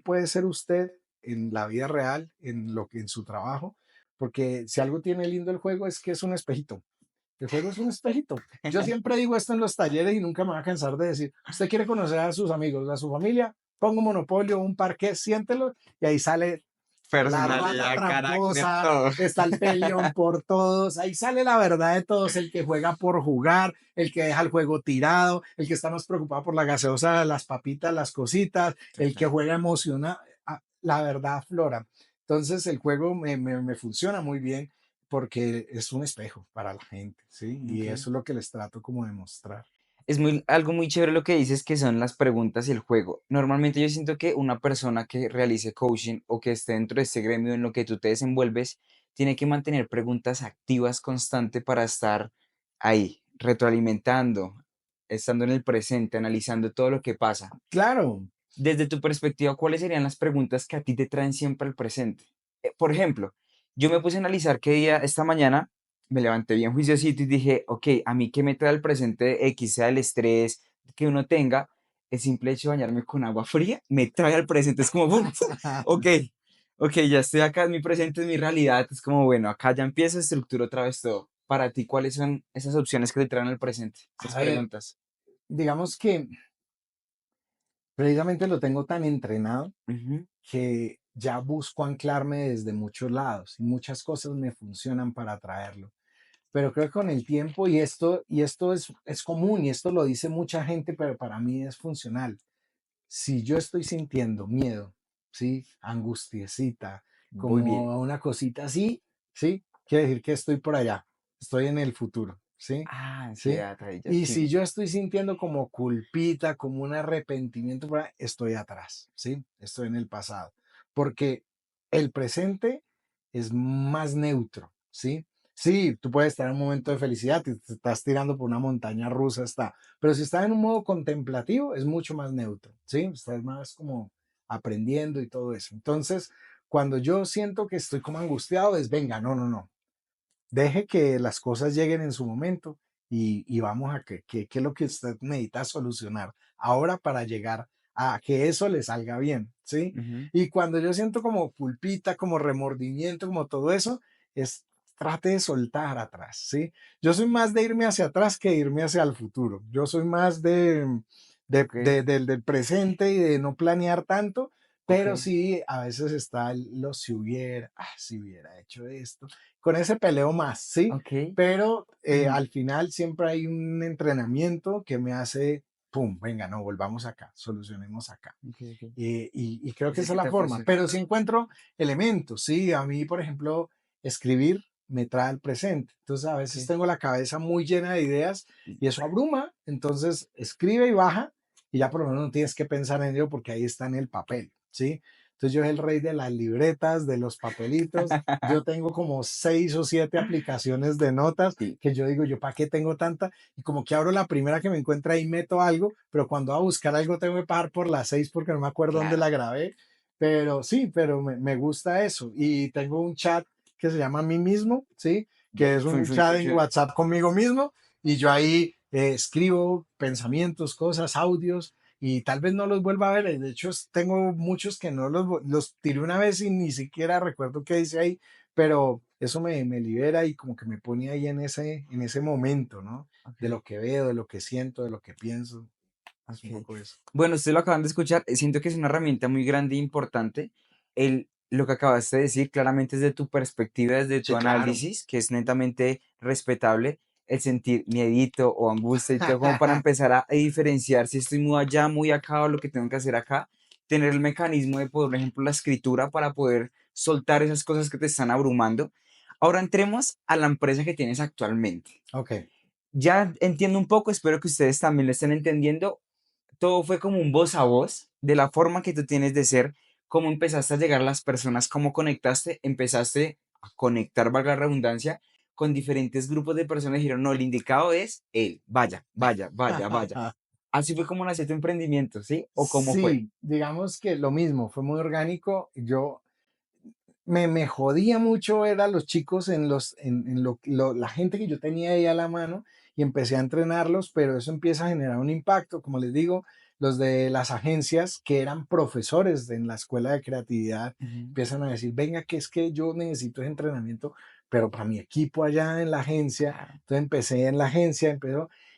puede ser usted en la vida real, en su trabajo, porque si algo tiene lindo el juego es que es un espejito. El juego es un espejito. Yo siempre digo esto en los talleres y nunca me va a cansar de decir, usted quiere conocer a sus amigos, a su familia, ponga un monopolio, un parque, siéntelo y ahí sale la rata Personalidad, carácter, tramposa, todo. está el peleón por todos, ahí sale la verdad de todos, el que juega por jugar, el que deja el juego tirado, el que está más preocupado por la gaseosa, las papitas, las cositas, el que Total. juega emocionado, la verdad flora. Entonces el juego me funciona muy bien porque es un espejo para la gente, ¿sí? Y Ok. eso es lo que les trato como de mostrar. Es algo muy chévere lo que dices que son las preguntas y el juego. Normalmente yo siento que una persona que realice coaching o que esté dentro de este gremio en lo que tú te desenvuelves, tiene que mantener preguntas activas constante para estar ahí, retroalimentando, estando en el presente, analizando todo lo que pasa. Claro, Desde tu perspectiva, ¿cuáles serían las preguntas que a ti te traen siempre al presente? Por ejemplo, yo me puse a analizar qué día esta mañana me levanté bien juiciosito y dije, ok, a mí qué me trae el presente X, sea el estrés que uno tenga, el simple hecho de bañarme con agua fría me trae al presente. Es como, ¡bum! Ok, ok, ya estoy acá, es mi presente, es mi realidad. Es como, bueno, acá ya empiezo, estructuro otra vez todo. Para ti, ¿cuáles son esas opciones que te traen al presente? Esas A ver, preguntas. digamos que precisamente lo tengo tan entrenado Ujú, que ya busco anclarme desde muchos lados y muchas cosas me funcionan para atraerlo. Pero creo que con el tiempo, y esto es común y esto lo dice mucha gente, pero para mí es funcional. Si yo estoy sintiendo miedo, ¿sí? Angustiecita, voy bien. como una cosita así, ¿sí? Quiere decir que estoy por allá, estoy en el futuro, ¿sí? Ah, ¿Sí? ansiedad, ahí ya Y si sigue. yo estoy sintiendo como culpita, como un arrepentimiento, estoy atrás, ¿sí? Estoy en el pasado. Porque el presente es más neutro, ¿sí? Sí, tú puedes estar en un momento de felicidad, te estás tirando por una montaña rusa, está. Pero si estás en un modo contemplativo, es mucho más neutro, ¿sí? Estás más como aprendiendo y todo eso. Entonces, cuando yo siento que estoy como angustiado, es, venga, no, no, no. Deje que las cosas lleguen en su momento y vamos a qué es lo que usted necesita solucionar ahora para llegar a que eso le salga bien, ¿sí? Ujú, Y cuando yo siento como culpita, como remordimiento, como todo eso, es trate de soltar atrás, ¿sí? Yo soy más de irme hacia atrás que irme hacia el futuro. Yo soy más ok, del presente y de no planear tanto, ok, pero sí, a veces está lo si hubiera hecho esto, con ese peleo más, ¿sí? ok. Pero Ujú, al final siempre hay un entrenamiento que me hace, pum, venga, no, volvamos acá, solucionemos acá. ok, ok. Y creo que Ese esa es que la te forma, apasiona. pero si encuentro elementos, ¿sí? A mí, por ejemplo, escribir me trae al presente. Entonces a veces Ok. tengo la cabeza muy llena de ideas y eso abruma, entonces escribe y baja y ya por lo menos no tienes que pensar en ello porque ahí está en el papel, ¿sí? Entonces yo soy el rey de las libretas, de los papelitos. Yo tengo como 6 o 7 aplicaciones de notas Sí, que yo digo, ¿yo para qué tengo tanta? Y como que abro la primera que me encuentra y meto algo, pero cuando va a buscar algo tengo que pagar por las 6 porque no me acuerdo dónde claro. la grabé. Pero sí, pero me gusta eso. Y tengo un chat que se llama Mí mismo, ¿sí? Que es Fun, un fun, chat fun, en fun. WhatsApp conmigo mismo y yo ahí escribo pensamientos, cosas, audios y tal vez no los vuelva a ver. De hecho, tengo muchos que no los tiré una vez y ni siquiera recuerdo qué dice ahí, pero eso me libera y como que me pone ahí en ese momento, ¿no? De Ok, lo que veo, de lo que siento, de lo que pienso. Es un ok. poco eso. Bueno, ustedes lo acaban de escuchar. Siento que es una herramienta muy grande e importante. Lo que acabaste de decir claramente es de tu perspectiva, desde tu Sí, claro. análisis, que es netamente respetable, el sentir miedito o angustia y todo, como para empezar a diferenciar si estoy muy allá, muy acá o lo que tengo que hacer acá. Tener el mecanismo de, por ejemplo, la escritura para poder soltar esas cosas que te están abrumando. Ahora entremos a la empresa que tienes actualmente. Ok, Ya entiendo un poco, espero que ustedes también lo estén entendiendo. Todo fue como un voz a voz de la forma que tú tienes de ser, cómo empezaste a llegar a las personas, cómo conectaste, empezaste a conectar, valga la redundancia, con diferentes grupos de personas y dijeron, no, el indicado es él, vaya, vaya, vaya, vaya. Así fue como nació tu emprendimiento, ¿sí? ¿O cómo fue? sí, digamos que lo mismo, fue muy orgánico. Yo me jodía mucho ver a los chicos la gente que yo tenía ahí a la mano y empecé a entrenarlos, pero eso empieza a generar un impacto. Como les digo, los de las agencias que eran profesores en la escuela de creatividad Ujú, empiezan a decir, venga, que es que yo necesito ese entrenamiento, pero para mi equipo allá en la agencia. claro. Entonces empecé en la agencia,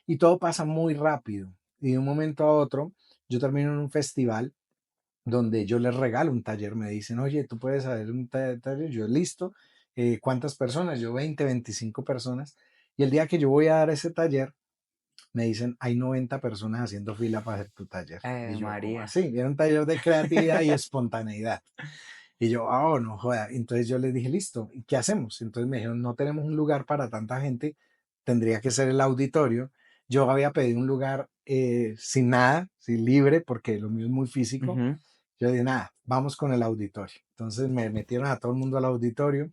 y todo pasa muy rápido. Y de un momento a otro, yo termino en un festival donde yo les regalo un taller. Me dicen, oye, tú puedes hacer un taller. Yo, listo. ¿Cuántas personas? Yo, 20, 25 personas. Y el día que yo voy a dar ese taller, me dicen, hay 90 personas haciendo fila para hacer tu taller. Y yo, ¿cómo María. así? Era un taller de creatividad y espontaneidad. Y yo, oh, no joda. Entonces yo les dije, listo, ¿y qué hacemos? Entonces me dijeron, no tenemos un lugar para tanta gente, tendría que ser el auditorio. Yo había pedido un lugar sin nada, sin libre, porque lo mío es muy físico. Ujú, Yo dije, nada, vamos con el auditorio. Entonces me metieron a todo el mundo al auditorio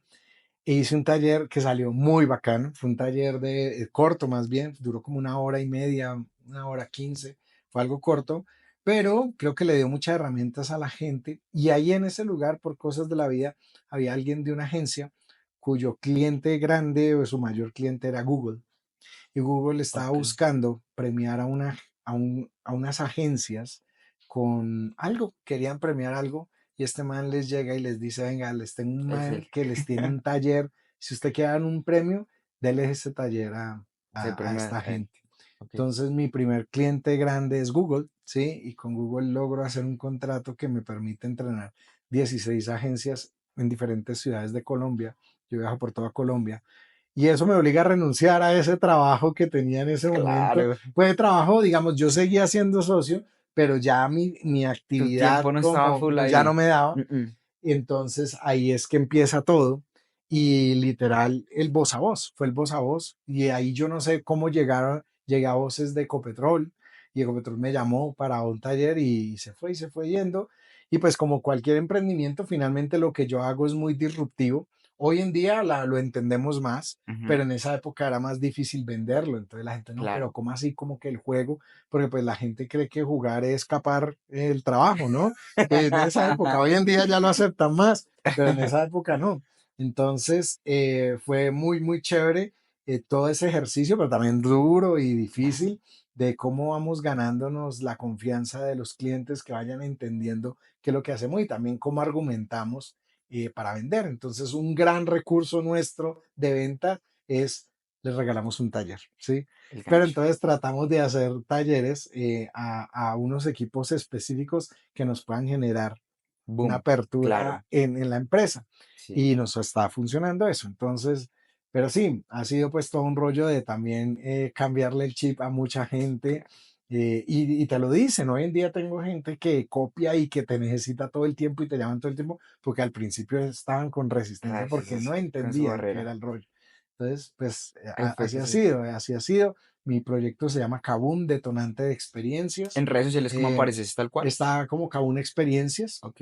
e hice un taller que salió muy bacano. Fue un taller de corto más bien, duró como 1 hora y media, 1 hora 15, fue algo corto, pero creo que le dio muchas herramientas a la gente. Y ahí en ese lugar, por cosas de la vida, había alguien de una agencia cuyo cliente grande o su mayor cliente era Google. Y Google estaba Ok. buscando premiar a unas agencias con algo, querían premiar algo, y este man les llega y les dice, venga, les tengo un Es man él. que les tiene un taller, si usted quiere dar un premio, déles ese taller Se a premia esta a él. gente. Ok. Entonces mi primer cliente grande es Google, ¿sí? Y con Google logro hacer un contrato que me permite entrenar 16 agencias en diferentes ciudades de Colombia. Yo viajo por toda Colombia y eso me obliga a renunciar a ese trabajo que tenía en ese momento. Claro. Fue de trabajo, digamos, yo seguía siendo socio, pero ya mi Tu actividad tiempo no estaba como full pues ya no ahí. me daba. Mm. Y entonces ahí es que empieza todo. Y literal, el voz a voz, fue el voz a voz. Y ahí yo no sé cómo llegué a voces de Ecopetrol. Y Ecopetrol me llamó para un taller y se fue yendo. Y pues como cualquier emprendimiento, finalmente lo que yo hago es muy disruptivo. Hoy en día lo entendemos más, Ujú. pero en esa época era más difícil venderlo. Entonces la gente, no, pero Claro. ¿cómo así como que el juego? Porque pues la gente cree que jugar es escapar el trabajo, ¿no? En esa época, hoy en día ya lo aceptan más, pero en esa época no. Entonces fue muy, muy chévere todo ese ejercicio, pero también duro y difícil de cómo vamos ganándonos la confianza de los clientes que vayan entendiendo qué es lo que hacemos y también cómo argumentamos para vender. Entonces, un gran recurso nuestro de venta es les regalamos un taller, ¿sí? El Pero gancho. entonces tratamos de hacer talleres a unos equipos específicos que nos puedan generar una Boom. apertura Claro. en la empresa Sí. y nos está funcionando eso. Entonces, pero sí, ha sido pues todo un rollo de también cambiarle el chip a mucha gente y te lo dicen, hoy en día tengo gente que copia y que te necesita todo el tiempo y te llaman todo el tiempo porque al principio estaban con resistencia porque Gracias. no Con su entendían qué era barrera. el rollo. Entonces, pues Ahí fue así que ha se. sido, así ha sido. Mi proyecto se llama Kabum, Detonante de Experiencias. En redes sociales, ¿cómo Eh, apareces? ¿Tal cual? Está como Kabum Experiencias Ok.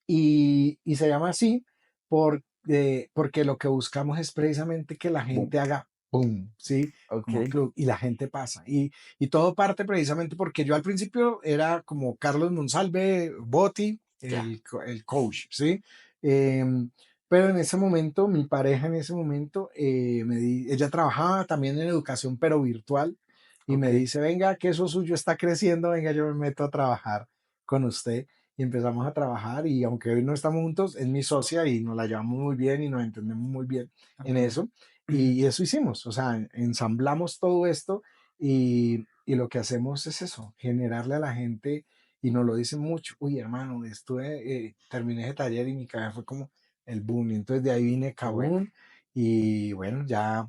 y se llama así porque lo que buscamos es precisamente que la Boom. gente haga boom, ¿sí? Como Ok. club, y la gente pasa. Y todo parte precisamente porque yo al principio era como Carlos Monsalve, Boti, Ya. el coach, ¿sí? Em, pero en ese momento, mi pareja en ese momento, ella trabajaba también en educación, pero virtual, y me Ok. dice, venga, que eso suyo está creciendo, venga, yo me meto a trabajar con usted y empezamos a trabajar y aunque hoy no estamos juntos, es mi socia y nos la llevamos muy bien y nos entendemos muy bien en Ok. eso. Y eso hicimos, o sea, ensamblamos todo esto y lo que hacemos es eso, generarle a la gente y nos lo dicen mucho, uy hermano, terminé ese taller y mi cabeza fue como el boom. Y entonces de ahí vine Qué bueno. Kabum y bueno, ya,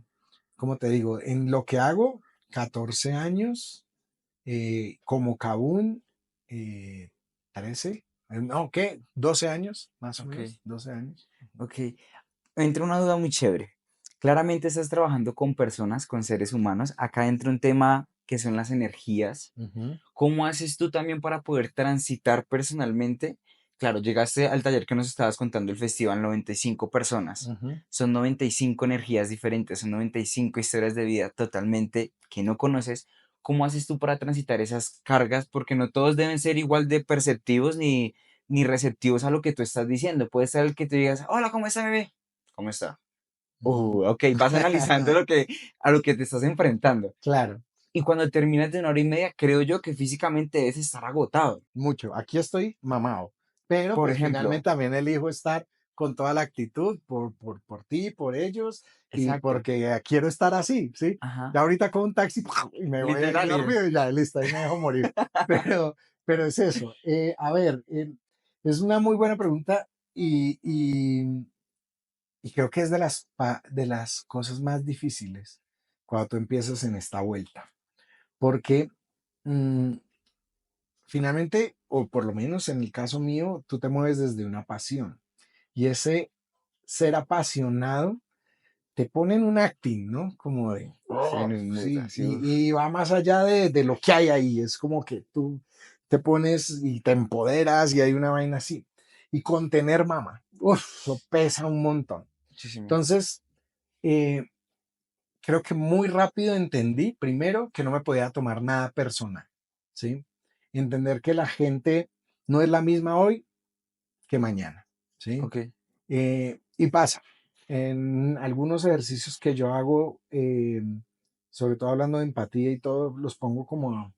como te digo, en lo que hago, 14 años como Kabum, eh, 13, no, ¿qué? 12 años, más o Ok. menos, 12 años. Ok. Entra una duda muy chévere. Claramente estás trabajando con personas, con seres humanos. Acá entra un tema que son las energías. Ujú, ¿Cómo haces tú también para poder transitar personalmente? Claro, llegaste al taller que nos estabas contando, el festival, 95 personas. ujú. Son 95 energías diferentes, son 95 historias de vida totalmente que no conoces. ¿Cómo haces tú para transitar esas cargas? Porque no todos deben ser igual de perceptivos ni receptivos a lo que tú estás diciendo. Puede ser el que te digas, hola, ¿cómo está, bebé? ¿Cómo está? Ujú. Ok, vas analizando a lo que te estás enfrentando. Claro, Y cuando terminas de una hora y media, creo yo que físicamente debes estar agotado. mucho. Aquí estoy mamado, pero Por pues ejemplo, finalmente también elijo estar con toda la actitud por ti, por ellos y exacto. porque quiero estar así, ¿sí? Ajá. Ya ahorita con un taxi y me voy ahí Literal, dormido y ya, listo, ahí me dejo morir. Pero, pero es eso. A ver, es una muy buena pregunta y creo que es de las cosas más difíciles cuando tú empiezas en esta vuelta, porque mm, finalmente, o por lo menos en el caso mío, tú te mueves desde una pasión y ese ser apasionado te pone en un acting, ¿no? Como de, sí, oh, en un mood sí, así, uf. y va más allá de lo que hay ahí, es como que tú te pones y te empoderas y hay una vaina así. Y contener mama, uf, eso pesa un montón. Muchísimo. Entonces, eh, creo que muy rápido entendí, primero, que no me podía tomar nada personal, ¿sí? Entender que la gente no es la misma hoy que mañana, ¿sí? Ok. Y pasa. en algunos ejercicios que yo hago, sobre todo hablando de empatía y todo, los pongo como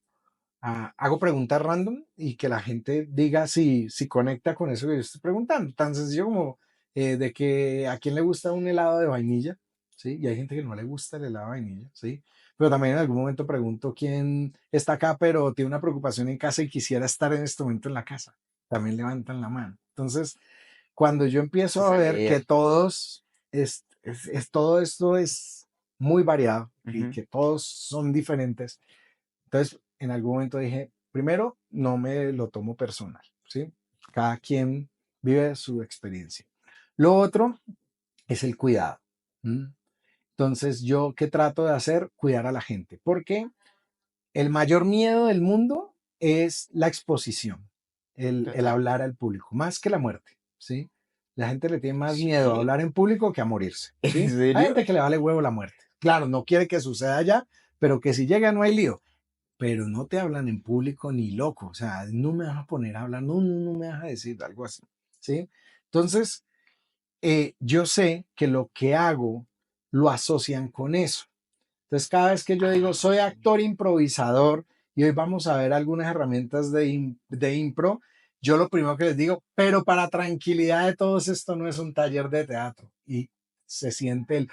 hago preguntas random y que la gente diga si conecta con eso que yo estoy preguntando. Tan sencillo como de que a quién le gusta un helado de vainilla, ¿sí? Y hay gente que no le gusta el helado de vainilla, ¿sí? Pero también en algún momento pregunto quién está acá, pero tiene una preocupación en casa y quisiera estar en este momento en la casa. También levantan la mano. Entonces, cuando yo empiezo a ver que Saber. todos, todo esto es muy variado y Ujú. que todos son diferentes, entonces, en algún momento dije, primero, no me lo tomo personal, ¿sí? Cada quien vive su experiencia. Lo otro es el cuidado. ¿M? Entonces, yo, ¿qué trato de hacer? Cuidar a la gente, porque el mayor miedo del mundo es la exposición, el Total. hablar al público, más que la muerte, ¿sí? La gente le tiene más miedo a ¿Qué? hablar en público que a morirse, ¿En ¿sí? Hay serio? gente que le vale huevo la muerte. Claro, no quiere que suceda ya, pero que si llega no hay lío, pero no te hablan en público ni loco, o sea, no me vas a poner a hablar, no, no, no me vas a decir algo así, ¿sí? Entonces, yo sé que lo que hago lo asocian con eso. Entonces, cada vez que yo digo, Ah, soy ok. actor improvisador y hoy vamos a ver algunas herramientas de impro, yo lo primero que les digo, pero para tranquilidad de todos, esto no es un taller de teatro. Y se siente el,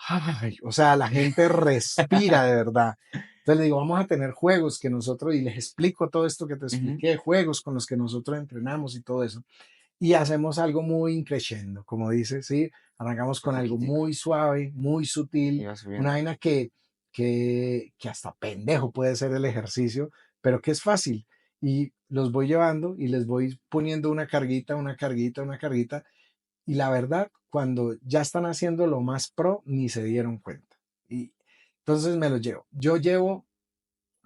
ay, o sea, la gente respira de verdad. Entonces le digo, vamos a tener juegos que nosotros, y les explico todo esto que te Ujú. expliqué, juegos con los que nosotros entrenamos y todo eso. Y hacemos algo muy increciendo, como dices, ¿sí? Arrancamos De con algo poquitico. muy suave, muy Y sutil, va una subiendo. vaina que hasta pendejo puede ser el ejercicio, pero que es fácil. Y los voy llevando y les voy poniendo una carguita, una carguita, una carguita. Y la verdad, cuando ya están haciendo lo más pro, ni se dieron cuenta. Y entonces me los llevo. Yo llevo,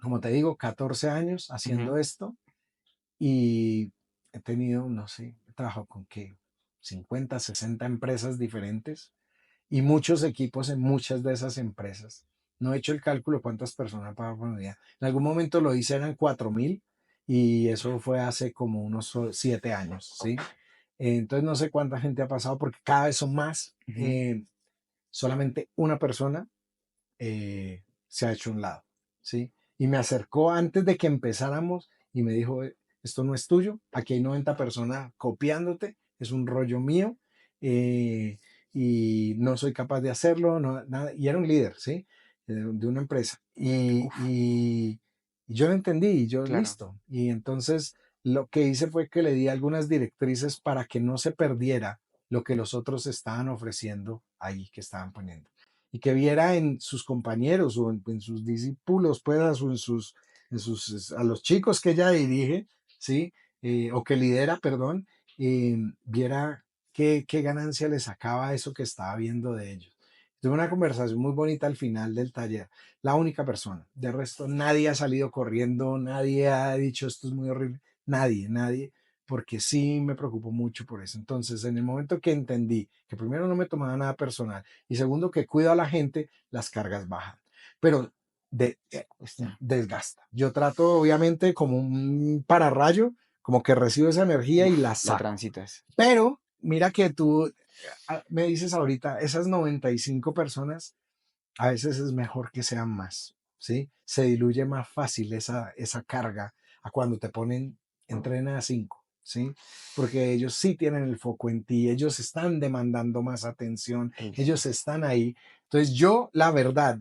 como te digo, 14 años Ujú. haciendo esto y he tenido, no sé, he trabajado con qué, 50, 60 empresas diferentes y muchos equipos en muchas de esas empresas. No he hecho el cálculo cuántas personas pagan por día. En algún momento lo hice, eran 4.000 y eso fue hace como unos 7 años, ¿sí? Entonces no sé cuánta gente ha pasado porque cada vez son más. Ujú. Solamente una persona se ha hecho un lado, ¿sí? Y me acercó antes de que empezáramos y me dijo, esto no es tuyo, aquí hay 90 personas copiándote, es un rollo mío eh, y no soy capaz de hacerlo, no, nada. Y era un líder, ¿sí? De una empresa. Uf, Y yo lo entendí, y yo claro. listo. Y entonces lo que hice fue que le di algunas directrices para que no se perdiera lo que los otros estaban ofreciendo ahí, que estaban poniendo y que viera en sus compañeros o en sus discípulos, pues, a los chicos que ella dirige, ¿sí? O que lidera, perdón, viera qué ganancia le sacaba eso que estaba viendo de ellos. Tuve una conversación muy bonita al final del taller. La única persona. De resto, nadie ha salido corriendo, nadie ha dicho esto es muy horrible. Nadie, nadie, porque sí me preocupo mucho por eso. Entonces, en el momento que entendí que primero no me tomaba nada personal, y segundo, que cuido a la gente, las cargas bajan. Pero Está. desgasta. Yo trato, obviamente, como un pararrayo, como que recibo esa energía y la Uf, la saco. transitas. Pero mira que tú me dices ahorita, esas 95 personas, a veces es mejor que sean más, ¿sí? Se diluye más fácil esa carga a cuando te ponen, entrena a 5, ¿sí? Porque ellos sí tienen el foco en ti, ellos están demandando más atención, Eso. ellos están ahí. Entonces yo, la verdad,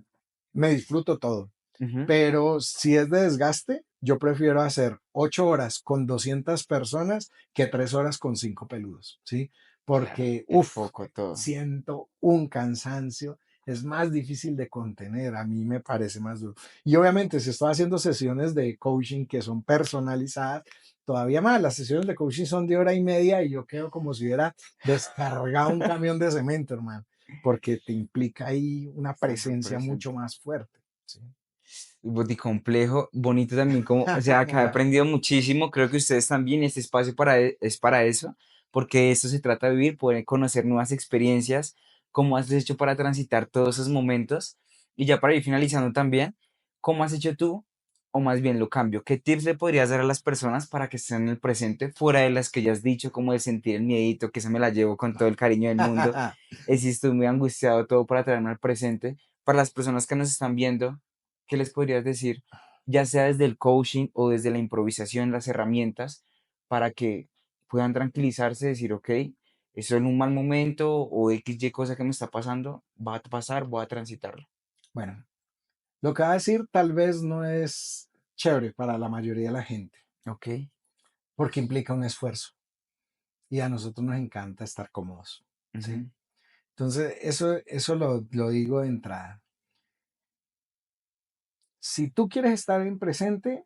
me disfruto todo, Ujú. pero si es de desgaste, yo prefiero hacer 8 horas con 200 personas que 3 horas con 5 peludos, ¿sí? Claro. Porque, El uff, foco, todo. siento un cansancio, es más difícil de contener, a mí me parece más duro. Y obviamente, si estoy haciendo sesiones de coaching que son personalizadas, todavía más, las sesiones de coaching son de hora y media y yo quedo como si hubiera descargado un camión de cemento, hermano, porque te implica ahí una Estar presencia mucho presente. más fuerte, ¿sí? Boticomplejo, bonito también, como, o sea, acá he aprendido muchísimo, creo que ustedes también, este espacio es para eso, porque de esto se trata de vivir, poder conocer nuevas experiencias, cómo has hecho para transitar todos esos momentos, y ya para ir finalizando también, ¿cómo has hecho tú O más bien lo cambio, ¿qué tips le podrías dar a las personas para que estén en el presente, fuera de las que ya has dicho, como de sentir el miedito, que se me la llevo con todo el cariño del mundo, si estoy muy angustiado, todo para traerme al presente? Para las personas que nos están viendo, ¿qué les podrías decir? Ya sea desde el coaching o desde la improvisación, las herramientas, para que puedan tranquilizarse, decir, ok, estoy en un mal momento o X, Y cosa que me está pasando, va a pasar, voy a transitarlo. Bueno, lo que va a decir tal vez no es chévere para la mayoría de la gente, Ok. porque implica un esfuerzo y a nosotros nos encanta estar cómodos, ¿sí? Ujú. Entonces, eso lo digo de entrada. Si tú quieres estar en presente,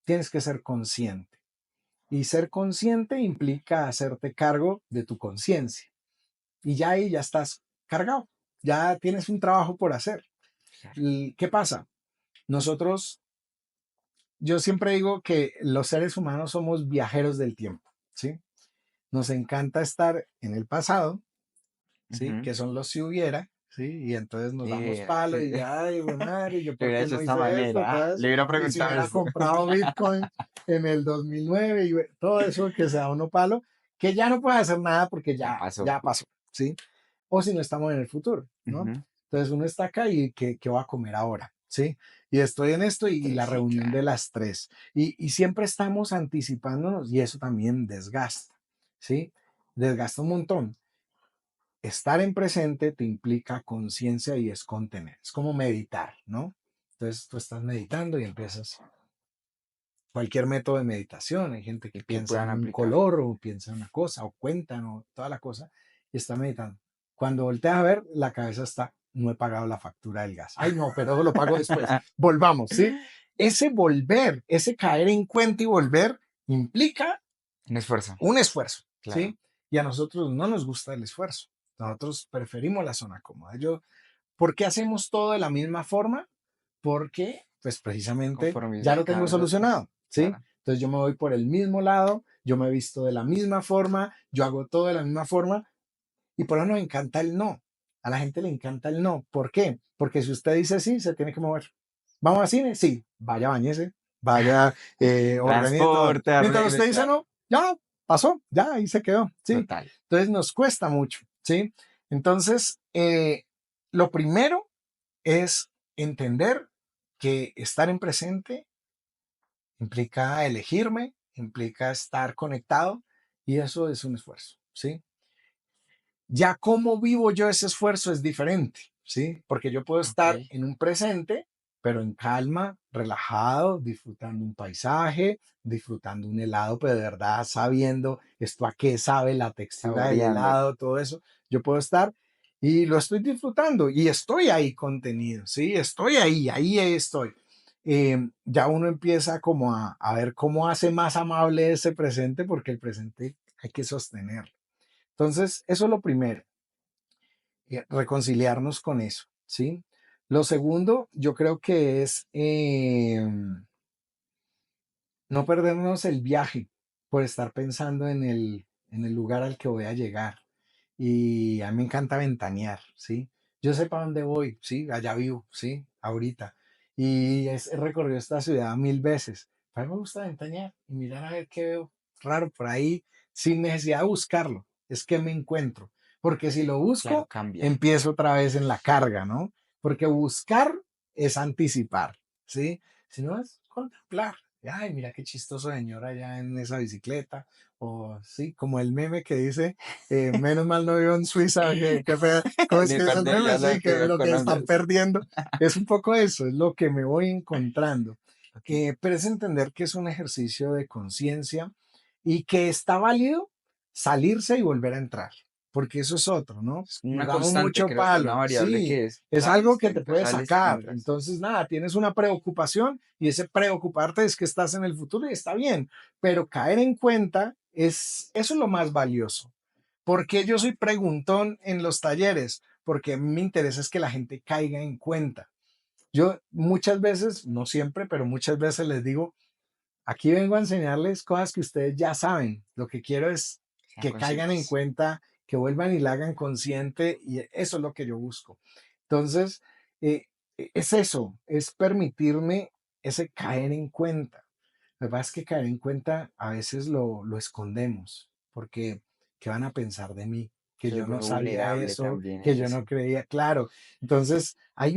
tienes que ser consciente. Y ser consciente implica hacerte cargo de tu conciencia. Y ya ahí ya estás cargado, ya tienes un trabajo por hacer. Claro. ¿Y qué pasa? Nosotros, yo siempre digo que los seres humanos somos viajeros del tiempo, ¿sí? Nos encanta estar en el pasado, ¿sí? Ujú. Que son los si hubiera, ¿sí? Y entonces nos damos Eh, palo y ay, güey, madre, ¿yo lo por hubiera qué hecho de no esta hice esto? manera. ¿Sabes? Le hubiera Y si preguntado hubiera esto. comprado Bitcoin en el 2009 y todo eso que se da uno palo, que ya no puede hacer nada porque Ya ya, pasó. ya pasó, ¿sí? O si no estamos en el futuro, ¿no? Ujú. Entonces uno está acá y ¿qué va a comer ahora? ¿Sí? Y estoy en esto y la Sí, reunión de claro. las 3. Y siempre estamos anticipándonos y eso también desgasta, ¿sí? Desgasta un montón. Estar en presente te implica conciencia y es contener. Es como meditar, ¿no? Entonces tú estás meditando y empiezas cualquier método de meditación. Hay gente que Que piensa puedan en un aplicar. color o piensa en una cosa o cuentan o toda la cosa y está meditando. Cuando volteas a ver, la cabeza está, no he pagado la factura del gas. Ay, no, pero lo pago después. Volvamos, ¿sí? Ese volver, ese caer en cuenta y volver implica Un esfuerzo, un esfuerzo, claro. ¿sí? Y a nosotros no nos gusta el esfuerzo. Nosotros preferimos la zona cómoda. ¿Por qué hacemos todo de la misma forma? Porque, pues precisamente, ya Conformismo, lo cada tengo vez es. solucionado, ¿sí? Claro. Entonces yo me voy por el mismo lado, yo me he visto de la misma forma, yo hago todo de la misma forma y por eso nos encanta el no. A la gente le encanta el no. ¿Por qué? Porque si usted dice sí, se tiene que mover. ¿Vamos al cine? Sí. Vaya, bañese, vaya, organice todo. Transporte, Mientras arregle, usted dice claro. no, ya pasó, ya ahí se quedó, ¿sí? Total. Entonces nos cuesta mucho, ¿sí? Entonces, lo primero es entender que estar en presente implica elegirme, implica estar conectado y eso es un esfuerzo, ¿sí? Ya cómo vivo yo ese esfuerzo es diferente, ¿sí? Porque yo puedo Ok. estar en un presente, pero en calma, relajado, disfrutando un paisaje, disfrutando un helado, pero de verdad sabiendo esto a qué sabe la textura del Saboreándolo. helado, todo eso. Yo puedo estar y lo estoy disfrutando y estoy ahí contenido, ¿sí? Estoy ahí estoy. Ya uno empieza como a ver cómo hace más amable ese presente, porque el presente hay que sostenerlo. Entonces, eso es lo primero, reconciliarnos con eso, ¿sí? Lo segundo, yo creo que es no perdernos el viaje por estar pensando en el lugar al que voy a llegar. Y a mí me encanta ventanear, ¿sí? Yo sé para dónde voy, ¿sí? Allá vivo, ¿sí? Ahorita. He recorrido esta ciudad 1000 veces. A mí me gusta ventanear y mirar a ver qué veo raro por ahí, sin necesidad de buscarlo. Es que me encuentro. Porque si lo Claro, busco, cambia. empiezo otra vez en la carga, ¿no? Porque buscar es anticipar, ¿sí? Si no es contemplar. Ay, mira qué chistoso señor allá en esa bicicleta. O sí, como el meme que dice, menos mal no vivo en Suiza, ¿cómo es Me que es el acordé meme? ya lo Sí, que que iba lo con que están ondas. perdiendo. Es un poco eso, es lo que me voy encontrando. Ok. Pero es entender que es un ejercicio de conciencia y que está válido salirse y volver a entrar, porque eso es otro, ¿no? Es como Nos una damos constante, mucho creo, una palo, variable sí, que es, es algo sales, que te entras, puede sales, sacar. entras. Entonces, nada, tienes una preocupación y ese preocuparte es que estás en el futuro y está bien, pero caer en cuenta eso es lo más valioso. ¿Por qué yo soy preguntón en los talleres? Porque me interesa es que la gente caiga en cuenta. Yo muchas veces, no siempre, pero muchas veces les digo, aquí vengo a enseñarles cosas que ustedes ya saben. Lo que quiero es Sean que caigan en conscientes. cuenta, que vuelvan y la hagan consciente y eso es lo que yo busco. Entonces, es eso, es permitirme. ese caer en cuenta. Lo que pasa es que caer en cuenta a veces lo escondemos, porque ¿qué van a pensar de mí? Que Se yo vuelve no uno sabía vulnerable eso, también que en yo eso. no creía, claro. Entonces, hay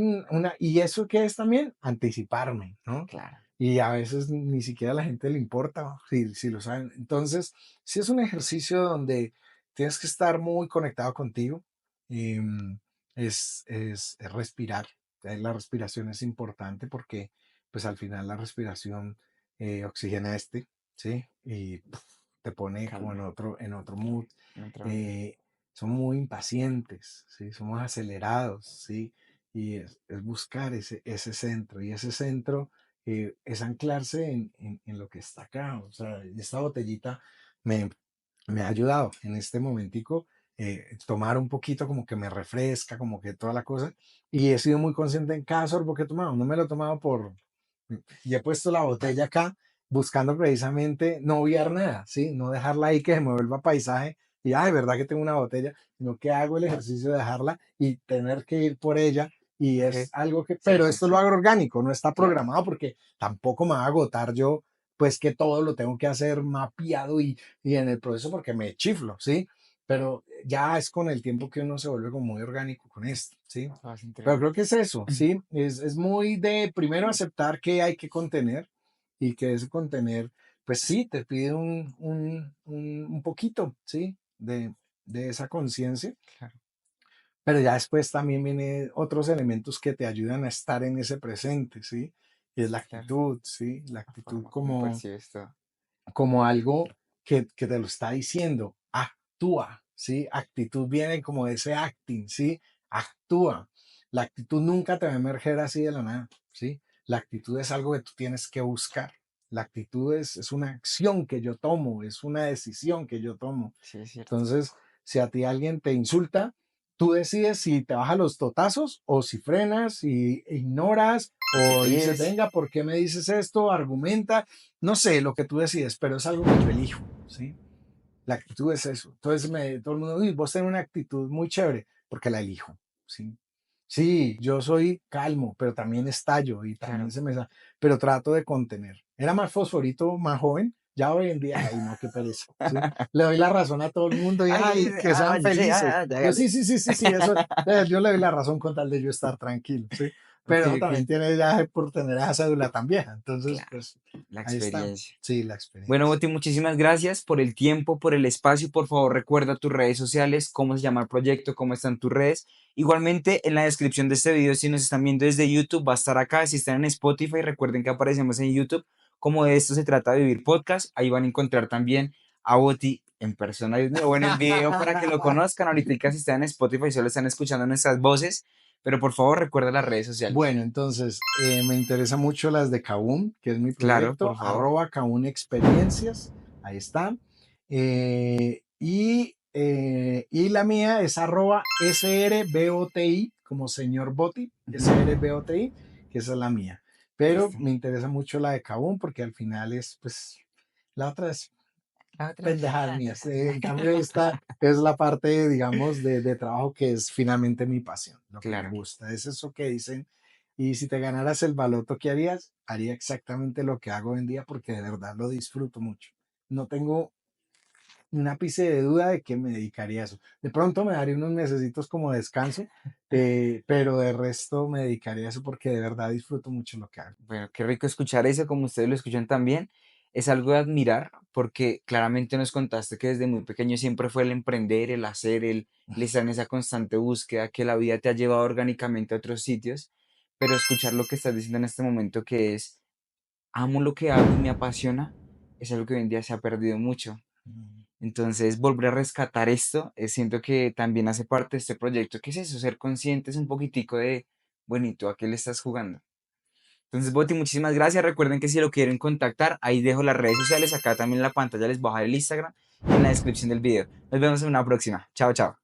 y eso que es también anticiparme, ¿no? Claro. Y a veces ni siquiera a la gente le importa si lo saben. Entonces, sí es un ejercicio donde tienes que estar muy conectado contigo. em, es respirar. La respiración es importante porque, pues al final la respiración oxigena ¿sí? Y te pone como Calma. en otro mood. En otra onda. Eh, Somos muy impacientes, ¿sí? Somos acelerados, ¿sí? Y es buscar ese centro. Y ese centro es anclarse en lo que está acá. O sea, esta botellita me, me ha ayudado en este momentico. Tomar un poquito como que me refresca, como que toda la cosa. Y he sido muy consciente en cada sorbo que he tomado. No me lo he tomado y he puesto la botella acá buscando precisamente no obviar nada, ¿sí? No dejarla ahí que se me vuelva paisaje y, ay, verdad que tengo una botella, sino que hago el ejercicio de dejarla y tener que ir por ella. Y Ok. es algo que, Sí, pero sí, esto lo hago orgánico, no está claro. programado porque tampoco me va a agotar yo, pues que todo lo tengo que hacer mapeado y en el proceso porque me chiflo, ¿sí? Pero ya es con el tiempo que uno se vuelve como muy orgánico con esto, ¿sí? Vas Pero entrenando. creo que es eso, ¿sí? Es muy de primero aceptar que hay que contener y que ese contener, pues sí, te pide un poquito, ¿sí? De esa conciencia, Claro, pero ya después también vienen otros elementos que te ayudan a estar en ese presente, ¿sí? Y es la claro. actitud, ¿sí? La La actitud forma como percibes todo. como algo que te lo está diciendo, actúa, ¿sí? Actitud viene como de ese acting, ¿sí? Actúa. La actitud nunca te va a emerger así de la nada, ¿sí? La actitud es algo que tú tienes que buscar. La actitud es una acción que yo tomo, es una decisión que yo tomo. Sí, es cierto. Entonces, si a ti alguien te insulta, tú decides si te bajas los totazos o si frenas y ignoras O te o dices, ríes. venga, ¿por qué me dices esto? Argumenta, no sé, lo que tú decides, pero es algo que yo elijo, ¿sí? La actitud es eso. Entonces, todo el mundo, uy, vos tenés una actitud muy chévere, porque la elijo, ¿sí? Sí, yo soy calmo, pero también estallo y también Claro. pero trato de contener. Era más fosforito, más joven, ya hoy en día, ay, no, qué pereza, ¿sí? Le doy la razón a todo el mundo y, Ay, ay, que sean váyase, felices. Yo, hágale. sí, sí, sí, sí, sí, eso, yo le doy la razón con tal de yo estar tranquilo, ¿sí? Ok, Pero también ok. tiene ya por tener esa cédula tan vieja, entonces, Claro, pues, la ahí está, experiencia. sí, la Bueno, experiencia. Boti, muchísimas gracias por el tiempo, por el espacio. Por favor, recuerda tus redes sociales, cómo se llama el proyecto, cómo están tus redes. Igualmente, en la descripción de este video, si nos están viendo desde YouTube, va a estar acá. Si están en Spotify, recuerden que aparecemos en YouTube. Como de esto se trata de vivir podcast, ahí van a encontrar también a Boti en persona, Dios mío, o en el video para que lo conozcan. Ahorita si están en Spotify solo están escuchando nuestras voces, pero por favor recuerda las redes sociales. Bueno, entonces me interesa mucho las de Kabum, que es mi Claro, proyecto, por favor. @Kabum Experiencias, ahí está. Y la mía es @SRBOTI, como señor Boti, Ujú. SRBOTI, que esa es la mía. Pero Listo. me interesa mucho la de Kabum porque al final es, pues, la otra es La otra. pendejadas mías. En cambio, esta es la parte, digamos, de trabajo que es finalmente mi pasión, lo que me Claro. gusta. Es eso que dicen. Y si te ganaras el baloto, ¿qué harías? Haría exactamente lo que hago hoy en día porque de verdad lo disfruto mucho. No tengo un ápice de duda de que me dedicaría a eso. De pronto me daría unos mesecitos como descanso, pero de resto me dedicaría a eso porque de verdad disfruto mucho lo que hago. Bueno, qué rico escuchar eso, como ustedes lo escuchan también. Es algo de admirar porque claramente nos contaste que desde muy pequeño siempre fue el emprender, el hacer, el estar en esa constante búsqueda, que la vida te ha llevado orgánicamente a otros sitios, pero escuchar lo que estás diciendo en este momento que es, amo lo que hago y me apasiona, es algo que hoy en día se ha perdido mucho. Mm. Entonces, volver a rescatar esto, siento que también hace parte de este proyecto. ¿Qué es eso? Ser conscientes un poquitico de, bueno, ¿y tú a qué le estás jugando? Entonces, Boti, muchísimas gracias. Recuerden que si lo quieren contactar, ahí dejo las redes sociales. Acá también en la pantalla les voy a dejar el Instagram y en la descripción del video. Nos vemos en una próxima. Chao, chao.